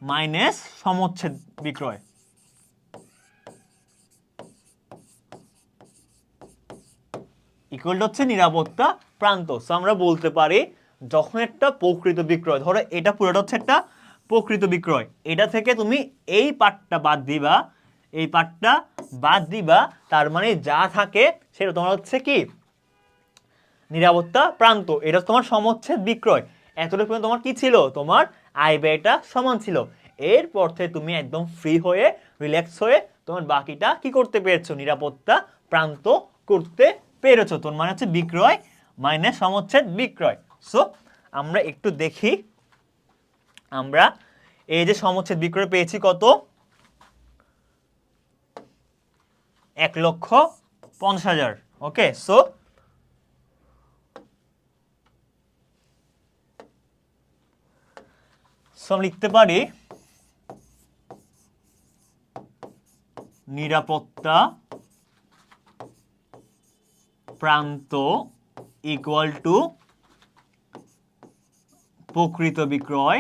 মাইনাস সমচ্ছেদ বিক্রয় ইকুয়াল হচ্ছে নিরাপত্তা প্রান্ত। সো আমরা বলতে পারি যখন একটা প্রকৃত বিক্রয়, ধরো এটা পুরোটা হচ্ছে একটা প্রকৃত বিক্রয়, এটা থেকে তুমি এই পার্টটা বাদ দিবা, এই পার্টটা বাদ দিবা, তার মানে যা থাকে সেটা তোমার হচ্ছে কি নিরাপত্তা প্রান্ত। এটা তোমার সমচ্ছেদ বিক্রয়, এতটুকু তোমার কি ছিল, তোমার আয় ব্যয়টা সমান ছিল। এরপর থেকে তুমি একদম ফ্রি হয়ে রিল্যাক্স হয়ে তোমার বাকিটা কি করতে পেরেছো, নিরাপত্তা প্রান্ত করতে পেরেছো। তোর মানে হচ্ছে বিক্রয় মাইনাস সমচ্ছেদ বিক্রয়। সো আমরা একটু দেখি, আমরা এই যে সমচ্ছেদ বিক্রয় পেয়েছি কত, 1,50,000, ওকে। সো আমরা লিখতে পারি নিরাপত্তা প্রান্ত ইকুয়াল টু প্রকৃত বিক্রয়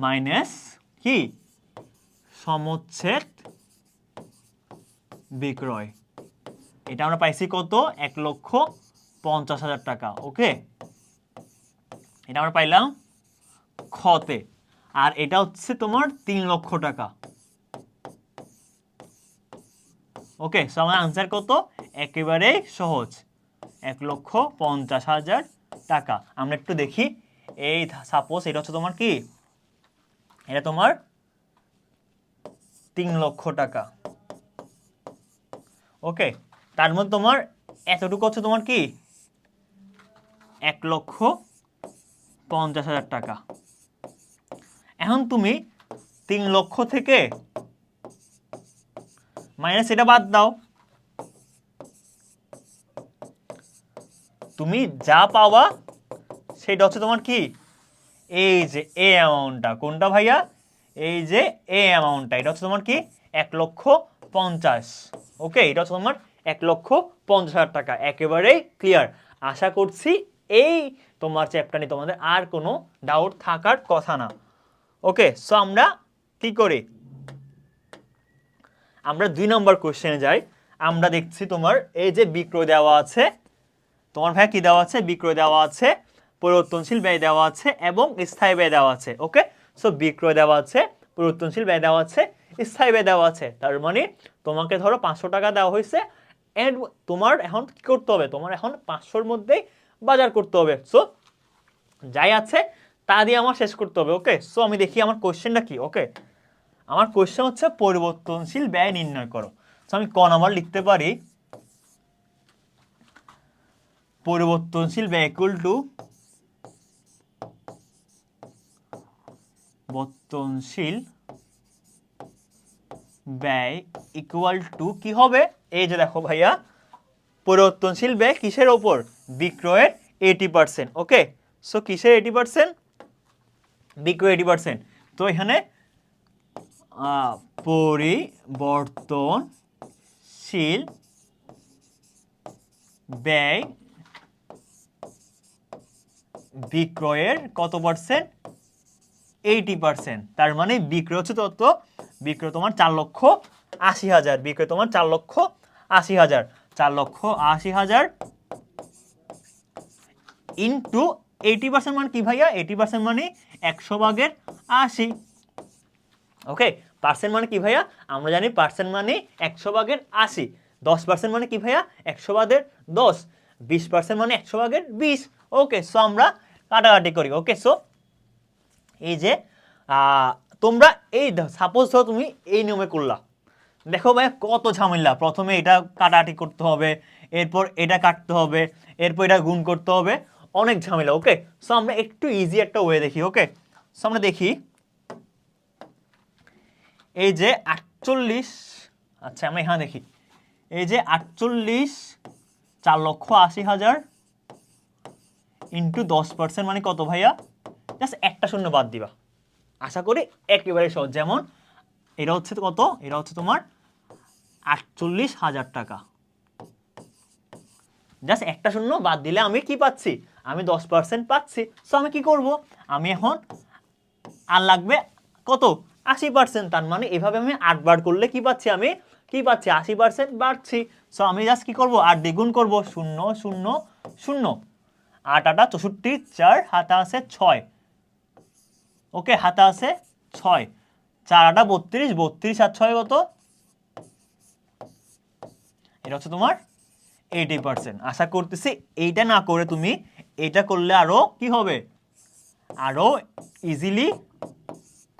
মাইনাস কি সমচ্ছেদ বিক্রয়। এটা আমরা পাইছি কত, 1,50,000 টাকা, ওকে। এটা আমরা পাইলাম খতে। আর এটা হচ্ছে তোমার 3 লক্ষ টাকা, ওকে। সো আমার আনসার কত, একেবারে সহজ, 1,50,000 টাকা। আমরা একটু দেখি, এই সাপোজ এটা হচ্ছে তোমার কি, এটা তোমার 3 লক্ষ টাকা, ওকে। তার মধ্যে তোমার এতটুকু হচ্ছে তোমার কি 1,50,000 টাকা। এখন তুমি 3 লক্ষ থেকে মাইনাস এটা বাদ দাও, তুমি যা পাওয়া সেটা হচ্ছে তোমার কি এই যে এ অ্যামাউন্টটা, কোনটা ভাইয়া, এই যে এ অ্যামাউন্টটা, এটা হচ্ছে তোমার কি 1,50,000, ওকে। এটা হচ্ছে তোমার 1,50,000 টাকা, একেবারেই ক্লিয়ার। আশা করছি এই তোমার চ্যাপ্টার নিয়ে তোমাদের আর কোনো ডাউট থাকার কথা না, ওকে। সো আমরা কি করি, আমরা 2 নম্বর কোশ্চেনে যাই। আমরা দেখছি তোমার এই যে বিক্রয় দেওয়া আছে, তোমার ভাই কি দেওয়া আছে, বিক্রয় দেওয়া আছে, পরিবর্তনশীল ব্যয় দেওয়া আছে এবং স্থায়ী ব্যয় দেওয়া আছে, ওকে। সো বিক্রয় দেওয়া আছে, পরিবর্তনশীল ব্যয় দেওয়া আছে, স্থায়ী ব্যয় দেওয়া আছে। তার মানে তোমাকে ধরো 500 টাকা দেওয়া হয়েছে, এন্ড তোমার এখন কি করতে হবে, তোমার এখন 500-র মধ্যেই বাজার করতে হবে। সো যাই আছে তা দিয়ে আমার শেষ করতে হবে, ওকে। সো আমি দেখি আমার কোশ্চেনটা কি, ওকে। আমার কোশ্চেন হচ্ছে পরিবর্তনশীল ব্যয় নির্ণয় করো। সো আমি ক নাম্বার লিখতে পারি পরিবর্তনশীল ব্যয় ইকুয়াল টু পরিবর্তনশীল ব্যয় ইকুয়াল টু কি হবে? এই যে দেখো ভাইয়া, পরিবর্তনশীল ব্যয় কিসের ওপর? বিক্রয়ের 80%। ওকে, সো কিসের 80%? বিক্রয় 80%। তো এখানে পরিবর্তনশীল ব্যয় বিক্রয়ের কত পার্সেন্ট? 80%। তার মানে বিক্রয় হচ্ছে তত, বিক্রয় তোমার 4,80,000, বিক্রয় তোমার 4,80,000, 4,80,000 ইন্টু 80% মানে কি ভাইয়া? 80% মানে 100 ভাগের 80। ওকে, পার্সেন্ট মানে কি ভাইয়া? আমরা জানি পার্সেন্ট মানে 100 ভাগের 80। 10% মানে কি ভাইয়া? 100 ভাগের 10। 20% মানে 100 ভাগের 20। ওকে, সো আমরা কাটাকাটি করি। ওকে, সো এই যে তোমরা এই সাপোজ ধরো তুমি এই নিয়মে করলা, দেখো ভাই কত ঝামেলা। প্রথমে এটা কাটাকাটি করতে হবে, এরপর এটা কাটতে হবে, এরপর এটা গুণ করতে হবে, অনেক ঝামেলা। ওকে, সো আমরা একটু ইজি একটা ওয়ে দেখি। ওকে, সো আমরা দেখি এই যে 48, আচ্ছা আমরা এখানে দেখি এই যে 48 4,80,000 ইন্টু 10% মানে কত ভাইয়া? জাস্ট একটা শূন্য বাদ দিবা, আশা করি একেবারে সহজ। যেমন এটা হচ্ছে কত? এটা হচ্ছে তোমার 48,000 টাকা। জাস্ট একটা শূন্য বাদ দিলে আমি কি পাচ্ছি? আমি 10% পাচ্ছি। সো আমি কি করব? আমি এখন আর লাগবে কত? 80%। তার মানে এভাবে আমি 8 বার করলে কি পাচ্ছি? আমি কি পাচ্ছি? 80% বাড়ছি। সো আমি জাস্ট কি করব? 8 দ্বিগুণ করব, 0 0 0, 8 8 64, 4 হাতে আছে 6। ওকে, হাতে আছে 6, 4 8 32, 32 আর 6 কত? এটা হচ্ছে তোমার 80%। আশা করতেছি এইটা না করে তুমি এটা করলে আরো কি হবে? আরো ইজিলি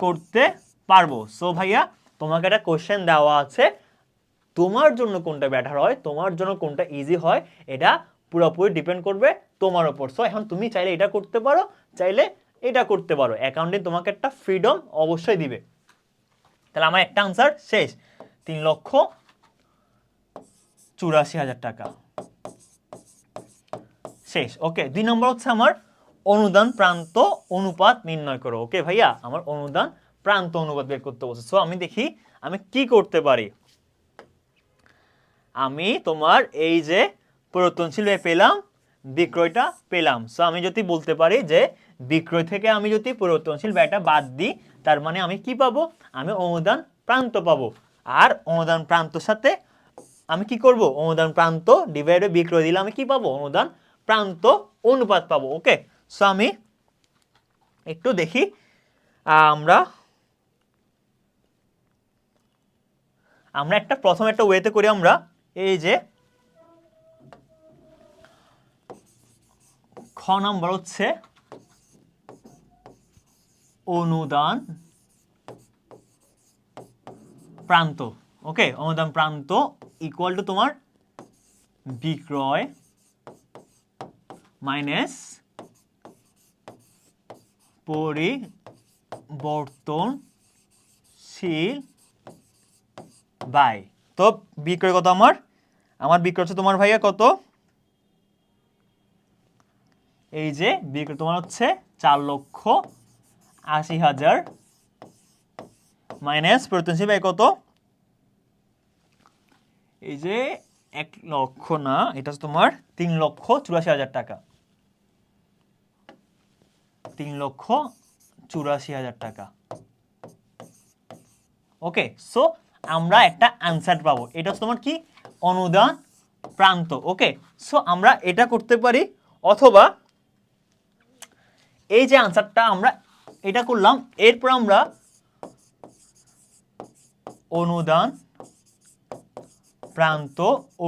করতে পারবো। সো ভাইয়া তোমাকে একটা কোশ্চেন দেওয়া আছে, তোমার জন্য কোনটা বেটার হয়, তোমার জন্য কোনটা ইজি হয়, এটা পুরোপুরি ডিপেন্ড করবে তোমার উপর। সো এখন তুমি চাইলে এটা করতে পারো, চাইলে এটা করতে পারো। অ্যাকাউন্টিং তোমাকে একটা ফ্রিডম অবশ্যই দিবে। তাহলে আমার একটা আনসার শেষ, 3,84,000 টাকা শেষ। ওকে, 2 নম্বর হচ্ছে আমার অনুদান প্রান্ত অনুপাত নির্ণয় করো। ওকে ভাইয়া, আমার অনুদান প্রান্ত অনুপাত বের করতে বলছে। সো আমি দেখি আমি কি করতে পারি। আমি তোমার এই যে পরিবর্তনশীল ব্যয় পেলাম, বিক্রয়টা পেলাম। সো আমি যদি বলতে পারি যে বিক্রয় থেকে আমি যদি পরিবর্তনশীল ব্যয়টা বাদ দিই, তার মানে আমি কি পাবো? আমি অনুদান প্রান্ত পাবো। আর অনুদান প্রান্তর সাথে আমি কি করব? অনুদান প্রান্ত ডিভাইডে বিক্রয় দিলে আমি কি পাবো? অনুদান প্রান্ত অনুপাত পাবো। ওকে, সো আমি একটু দেখি, আমরা একটা প্রথম একটা ওয়েতে করি। আমরা এই যে খ নাম্বার হচ্ছে অনুদান প্রান্ত। ওকে, অনুদান প্রান্ত ইকুয়াল টু তোমার বিক্রয় মাইনাস পরিবর্তনশীল ব্যয়। তো বিক্রয় কত আমার? বিক্রয় হচ্ছে তোমার ভাইয়া কত? এই যে বিক্রয় তোমার হচ্ছে 4,80,000 মাইনাস পরিবর্তনশীল ব্যয় কত? এই যে 1 লক্ষ না, এটা হচ্ছে তোমার 3,84,000 টাকা। 3,84,000 টাকা। ওকে, সো আমরা একটা আনসার পাবো। এটা হচ্ছে তোমার কি? অনুদান প্রান্ত। ওকে, সো আমরা এটা করতে পারি, অথবা এই যে আনসারটা আমরা এটা করলাম, এরপর আমরা অনুদান প্রান্ত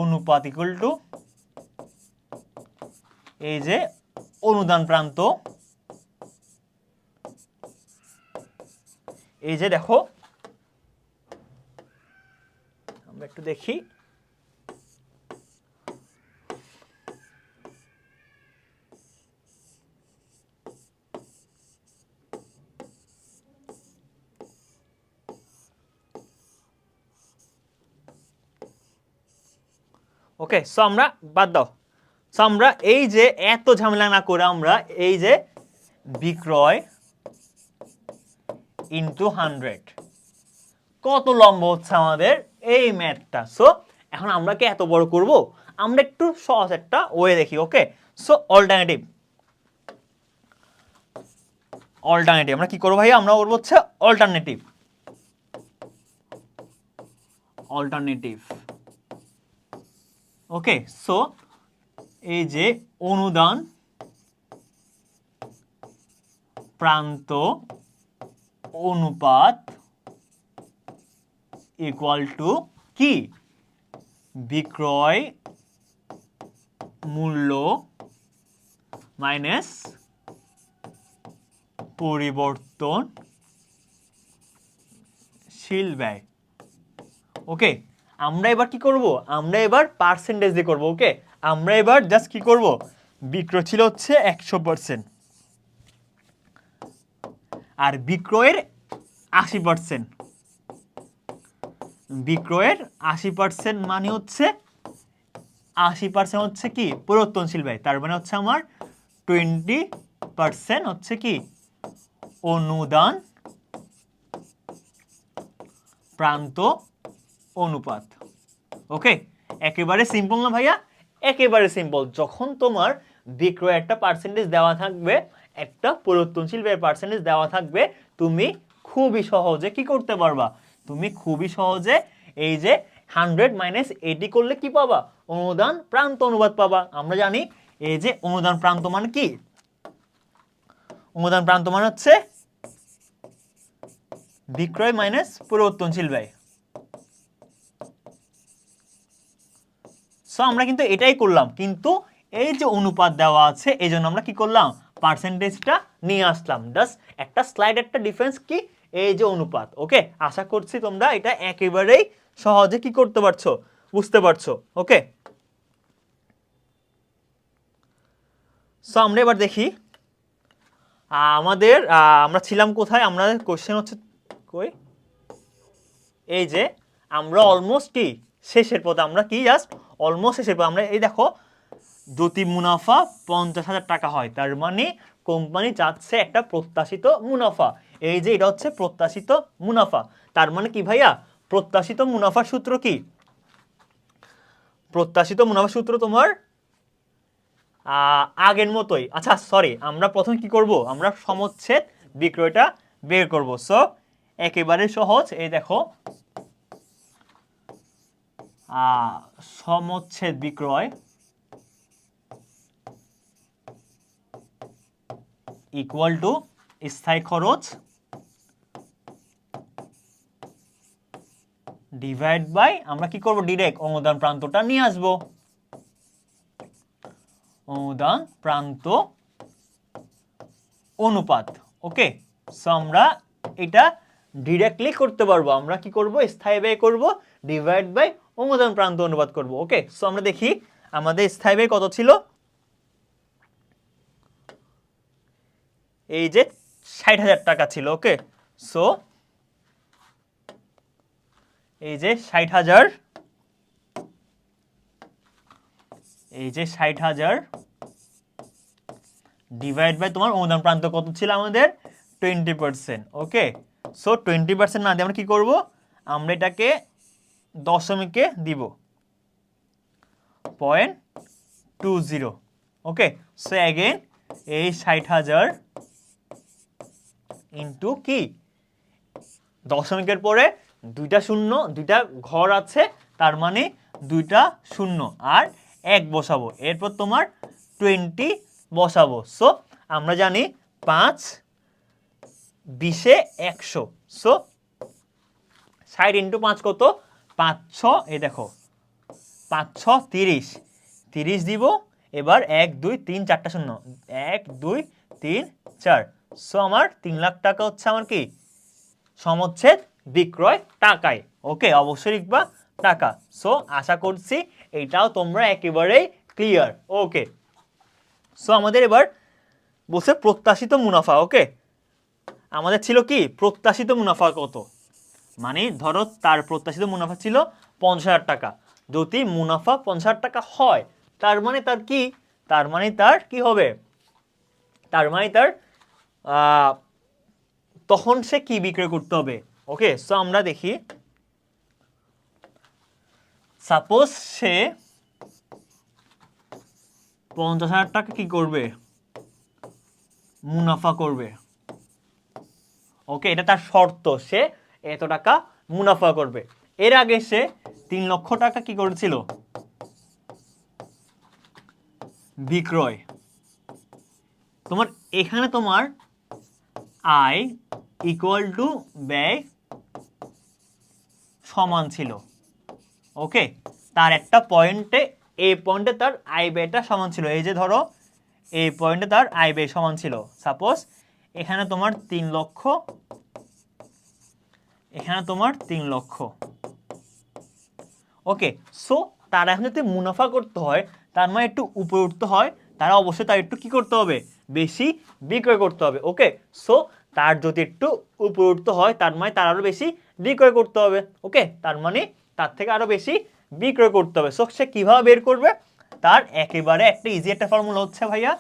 অনুপাত ইকুয়াল টু এই যে অনুদান প্রান্ত, এই যে দেখো আমরা একটু দেখি, ওকে, সো আমরা বাদ দাও। সো আমরা এই যে এত ঝামেলা না করে আমরা এই যে বিক্রয় ইনটু 100 কত লম্ব হচ্ছে আমাদের এই ম্যাথটা। সো এখন আমরা কি এত বড় করব? আমরা একটু সহজ একটা ওয়ে দেখি। ওকে, সো অল্টারনেটিভ আমরা কি করবো ভাই? আমরা করবো হচ্ছে অল্টারনেটিভ। ওকে, সো এই যে অনুদান প্রান্ত অনুপাত ইকুয়াল টু কি? বিক্রয় মূল্য মাইনাস পরিবর্তনশীল ব্যয়। ওকে, আমরা এবার কি করব? আমরা এবার পার্সেন্টেজ দিয়ে করব। ওকে, আমরা এবার জাস্ট কি করব? বিক্রয় ছিল হচ্ছে 100% আর বিক্রয়ের 80%। বিক্রয়ের 80% মানে হচ্ছে 80% হচ্ছে কি? পরিবর্তনশীল ব্যয়। তার মানে হচ্ছে আমার 20% হচ্ছে কি? অনুদান প্রান্ত অনুপাত। ওকে, একেবারে সিম্পল না ভাইয়া? একেবারে সিম্পল। যখন তোমার বিক্রয় একটা পার্সেন্টেজ দেওয়া থাকবে, একটা পরিবর্তনশীল ব্যয়ের পার্সেন্টেজ দেওয়া থাকবে, তুমি খুবই সহজে কি করতে পারবা? তুমি খুবই সহজে এই যে 100 মাইনাস 80 করলে কি পাবা? অনুদান প্রান্ত অনুপাত পাবা। আমরা জানি এই যে অনুদান প্রান্ত মানে কি? অনুদান প্রান্ত মানে হচ্ছে বিক্রয় মাইনাস পরিবর্তনশীল ব্যয়। সো আমরা কিন্তু এটাই করলাম, কিন্তু এই যে অনুপাত দেওয়া আছে এই জন্য আমরা কি করলাম? পার্সেন্টেজটা নিয়ে আসলাম। জাস্ট একটা স্লাইড, একটা ডিফারেন্স কি? এই যে অনুপাত। ওকে, আশা করছি তোমরা এটা একেবারেই সহজে কি করতে পারছো? বুঝতে পারছো। ওকে, সো আমরা এবার দেখি আমাদের আমরা ছিলাম কোথায়? আমাদের কোশ্চেন হচ্ছে কই? এই যে আমরা অলমোস্ট কি শেষের পথে। আমরা কি জাস্ট অলমোস্ট শেষের পথে। আমরা এই দেখো যদি মুনাফা 50,000 টাকা হয়, তার মানে কোম্পানি চাচ্ছে একটা প্রত্যাশিত মুনাফা। এই যে এটা হচ্ছে প্রত্যাশিত মুনাফা। তার মানে কি ভাইয়া? প্রত্যাশিত মুনাফার সূত্র কি? প্রত্যাশিত মুনাফার সূত্র তোমার আগের মতোই। আচ্ছা সরি, আমরা প্রথমে কি করব? আমরা সমচ্ছেদ বিক্রয়টা বের করব। সো একেবারে সহজ। এই দেখো সমচ্ছেদ বিক্রয় ইকুয়াল টু স্থায়ী খরচ ডিভাইড বাই, আমরা কি করব? ডিরেক্ট অনুদান প্রান্তটা নিয়ে আসব। অনুদান প্রান্ত অনুপাত। ওকে, সো আমরা এটা ডিরেক্টলি করতে পারবো। আমরা কি করব? স্থায়ী ব্যয় করব ডিভাইড বাই অনুদান প্রান্ত অনুপাত করব। ওকে, সো আমরা দেখি আমাদের স্থায়ী ব্যয় কত ছিল? এই যে 60,000 টাকা ছিল। ওকে, সো এই যে 60,000, এই যে 60,000 ডিভাইড বাই তোমার অনুদান প্রান্ত কত ছিল আমাদের? 20%। ওকে, সো 20% না দিয়ে আমরা কি করব? আমরা এটাকে দশমিকে দিব 0.20। ওকে, সো অ্যাগেন এই 60,000 ইন্টু কি? দশমিকের পরে দুইটা শূন্য, দুইটা ঘর আছে, তার মানে দুইটা শূন্য আর 1 বসাবো। এরপর তোমার 20 বসাবো। সো আমরা জানি 5 20 100। সো 60 ইন্টু 5 কত? 5 6, এই দেখো 5 6 30, 30 দিব। এবার 1 2 3 4টা শূন্য, 1 2 3 4। সো আমার 3 লাখ টাকা হচ্ছে আমার কি? সমচ্ছেদ বিক্রয় টাকায়। ওকে, অবশ্যই লিখবা টাকা। সো আশা করছি এটাও তোমরা একেবারেই ক্লিয়ার। ওকে, সো আমাদের এবার বলছে প্রত্যাশিত মুনাফা। ওকে, আমাদের ছিল কি? প্রত্যাশিত মুনাফা কত? মানে ধরো তার প্রত্যাশিত মুনাফা ছিল 50,000 টাকা। যদি মুনাফা 50,000 টাকা হয়, তার মানে তার কি, তার মানে তার কি হবে, তার মানে তার তখন সে কি বিক্রয় করতে হবে। ওকে, সো আমরা দেখি, সাপোজ সে 50,000 টাকা কি করবে, মুনাফা করবে। ওকে, এটা তার শর্ত, সে এত টাকা মুনাফা করবে। এর আগে সে 3 লক্ষ টাকা কি করেছিল, বিক্রয়। তোমার এখানে তোমার আয় ইকুয়াল টু ব্যয় সমান ছিল। ওকে, তার একটা পয়েন্টে, এই পয়েন্টে তার আয় ব্যয়টা সমান ছিল। এই যে ধরো এই পয়েন্টে তার আয় ব্যয় সমান ছিল। সাপোজ এখানে তোমার 3 লক্ষ, এখানে তোমার 3 লক্ষ। ওকে, সো তারা এখন যদি মুনাফা করতে হয়, তার মানে একটু উপরে উঠতে হয়, তারা অবশ্যই তার একটু কি করতে হবে, বেশি বিক্রয় করতে হবে। ওকে, সো তার যদি একটু উপরে উঠতে হয়, তার মানে তার আরো বেশি বিক্রয় করতে হবে। ওকে, তার মানে তার থেকে আরো বেশি বিক্রয় করতে হবে। সো সে কিভাবে বের করবে, তার একেবারে একটা ইজি একটা ফর্মুলা হচ্ছে ভাইয়া,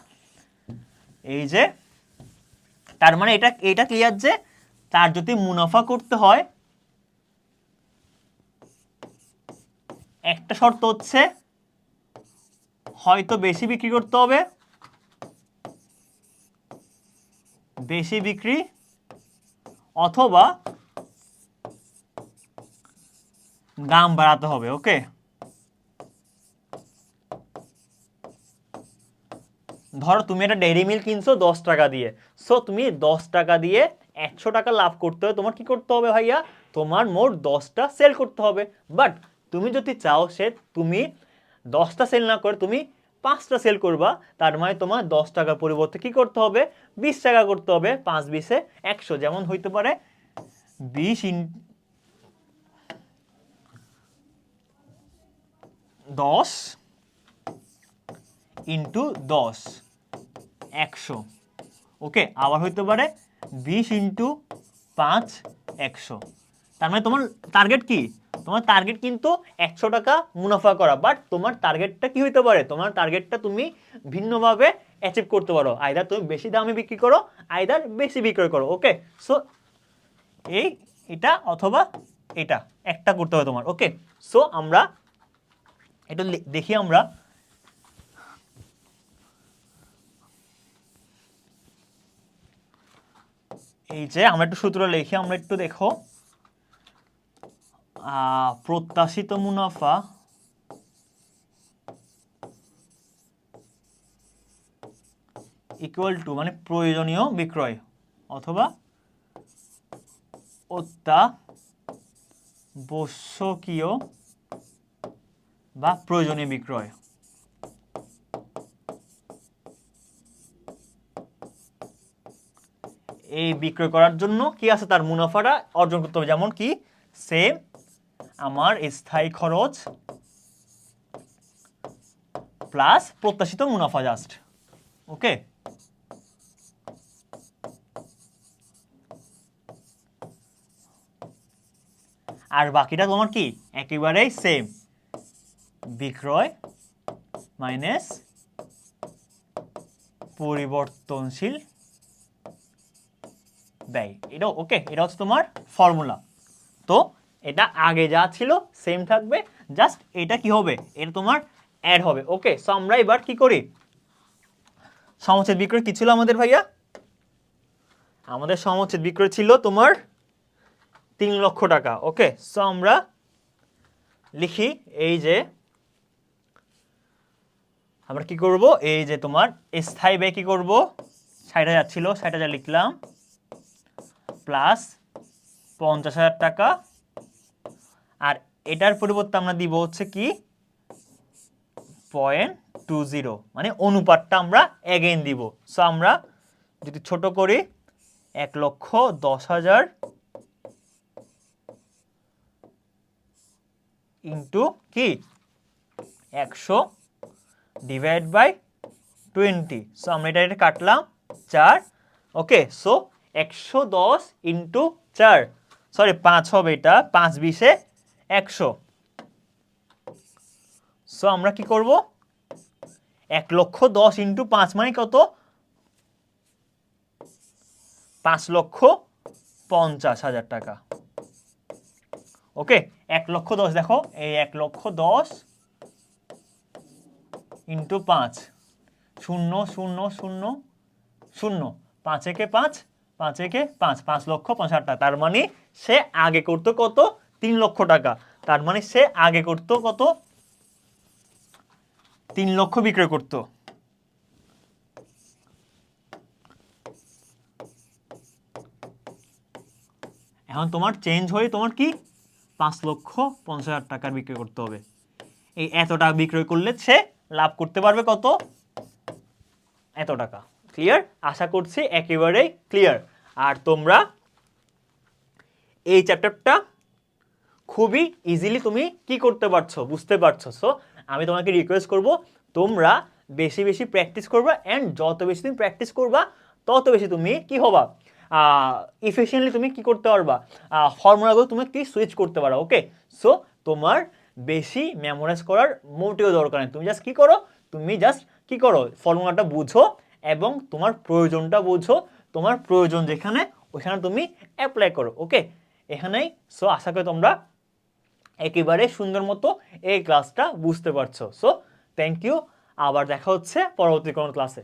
এই যে, তার মানে এটা ক্লিয়ার যে তার যদি মুনাফা করতে হয়, একটা শর্ত হচ্ছে হয়তো বেশি বিক্রি করতে হবে, বেশি বিক্রি, অথবা দাম বাড়াতে হবে। ওকে, ধরো তুমি একটা ডেইরি মিল্ক কিনছো 10 টাকা দিয়ে, সো তুমি 10 টাকা দিয়ে 100 টাকা লাভ করতে হবে, তোমার কি করতে হবে ভাইয়া, তোমার মোট 10টা সেল করতে হবে। বাট তুমি যদি চাও সে তুমি 10টা সেল না করে তুমি 5টা সেল করবা, তার মানে তোমার 10 টাকার পরিবর্তে কি করতে হবে, 20 টাকা করতে হবে। 5 20 এ 100, যেমন হইতে পারে 20 10 ইন্টু 10 100। ওকে, আবার হইতে পারে 20 ইন্টু 5 100। তার মানে তোমার টার্গেট কি, তোমার টার্গেট কিন্তু 100 টাকা মুনাফা করা, বাট তোমার টার্গেটটা কি হইতে পারে, তোমার টার্গেটটা তুমি ভিন্নভাবে অ্যাচিভ করতে পারো। আইদার তুমি বেশি দামে বিক্রি করো, আইদার বেশি বিক্রয় করো। ওকে, সো এটা অথবা এটা একটা করতে হবে তোমার। ওকে, সো আমরা এটা দেখি, আমরা এই যে আমরা একটু সূত্র লিখি, আমরা একটু দেখো, প্রত্যাশিত মুনাফা ইকুয়াল টু মানে প্রয়োজনীয় বিক্রয় অথবা অত্যাবশ্যকীয় বা প্রয়োজনীয় বিক্রয়। এই বিক্রয় করার জন্য কি আছে, তার মুনাফাটা অর্জন করতে হবে। যেমন কি, সেম আমার স্থায়ী খরচ প্লাস প্রত্যাশিত মুনাফা জাস্ট। ওকে, আর বাকিটা তোমার কি একেবারেই সেম, বিক্রয় মাইনাস পরিবর্তনশীল ব্যয়। এটা ওকে, এটা হচ্ছে তোমার ফর্মুলা। তো এটা আগে যা ছিল সেম থাকবে, জাস্ট এটা কি হবে, এটা তোমার অ্যাড হবে। ওকে, সো আমরা এবার কি করি, সমচ্ছেদ বিক্রয় কি ছিল আমাদের ভাইয়া, আমাদের সমচ্ছেদ বিক্রয় ছিল তোমার 3 লক্ষ টাকা। ওকে, সো আমরা লিখি, এই যে আমরা কি করব, এই যে তোমার স্থায়ী ব্যয় কি করব, 60,000 ছিল, 60,000 লিখলাম, প্লাস 50,000 টাকা, আর এটার পরিবর্তে আমরা দিব হচ্ছে কি 0.20, মানে অনুপাতটা আমরা এগেইন দিব। সো আমরা যদি ছোট করি, 1,10,000 ইন্টু কি 100 ডিভাইড বাই 20। সো আমরা এটা কাটলাম 4। ওকে, সো 110 ইন্টু 4, সরি 5 হবে, এটা 5 20 এ 100। সো আমরা কি করব, 1,10,000 ইন্টু 5 মানে কত, 5,50,000 টাকা। ওকে, 1,10,000 দেখো, এই 1,10,000 ইন্টু 5, 0 0 0 0, 5 একে 5, 5 একে 5, 5,50,000 টাকা। তার মানে সে আগে করতো কত, 3 লক্ষ টাকা। তার মানে সে আগে করতো কত, 3 লক্ষ বিক্রয় করতো। এখন তোমার চেঞ্জ হয়ে তোমার কি 5,50,000 টাকার বিক্রয় করতে হবে। এই এত টাকা বিক্রয় করলে সে লাভ করতে পারবে কত, এত টাকা। ক্লিয়ার? আশা করছি একেবারেই ক্লিয়ার। আর তোমরা এই চ্যাপ্টারটা খুবই ইজিলি তুমি কি করতে পারছো, বুঝতে পারছো। সো আমি তোমাকে রিকোয়েস্ট করব, তোমরা বেশি বেশি প্র্যাকটিস করবা, অ্যান্ড যত বেশি তুমি প্র্যাকটিস করবা তত বেশি তুমি কি হবা, ইফিশিয়েন্টলি তুমি কি করতে পারবা, ফর্মুলাগুলো তুমি কি সুইচ করতে পারো। ওকে, সো তোমার বেশি মেমোরাইজ করার মোটেও দরকার নেই। তুমি জাস্ট কি করো, তুমি জাস্ট কি করো, ফর্মুলাটা বুঝো এবং তোমার প্রয়োজনটা বুঝো, তোমার প্রয়োজন যেখানে ওইখানে তুমি অ্যাপ্লাই করো। ওকে, এখানেই। সো আশা করি তোমরা একেবারে সুন্দর মতো এই ক্লাসটা বুঝতে পারছো। সো থ্যাংক ইউ, আবার দেখা হচ্ছে পরবর্তী কোনো ক্লাসে।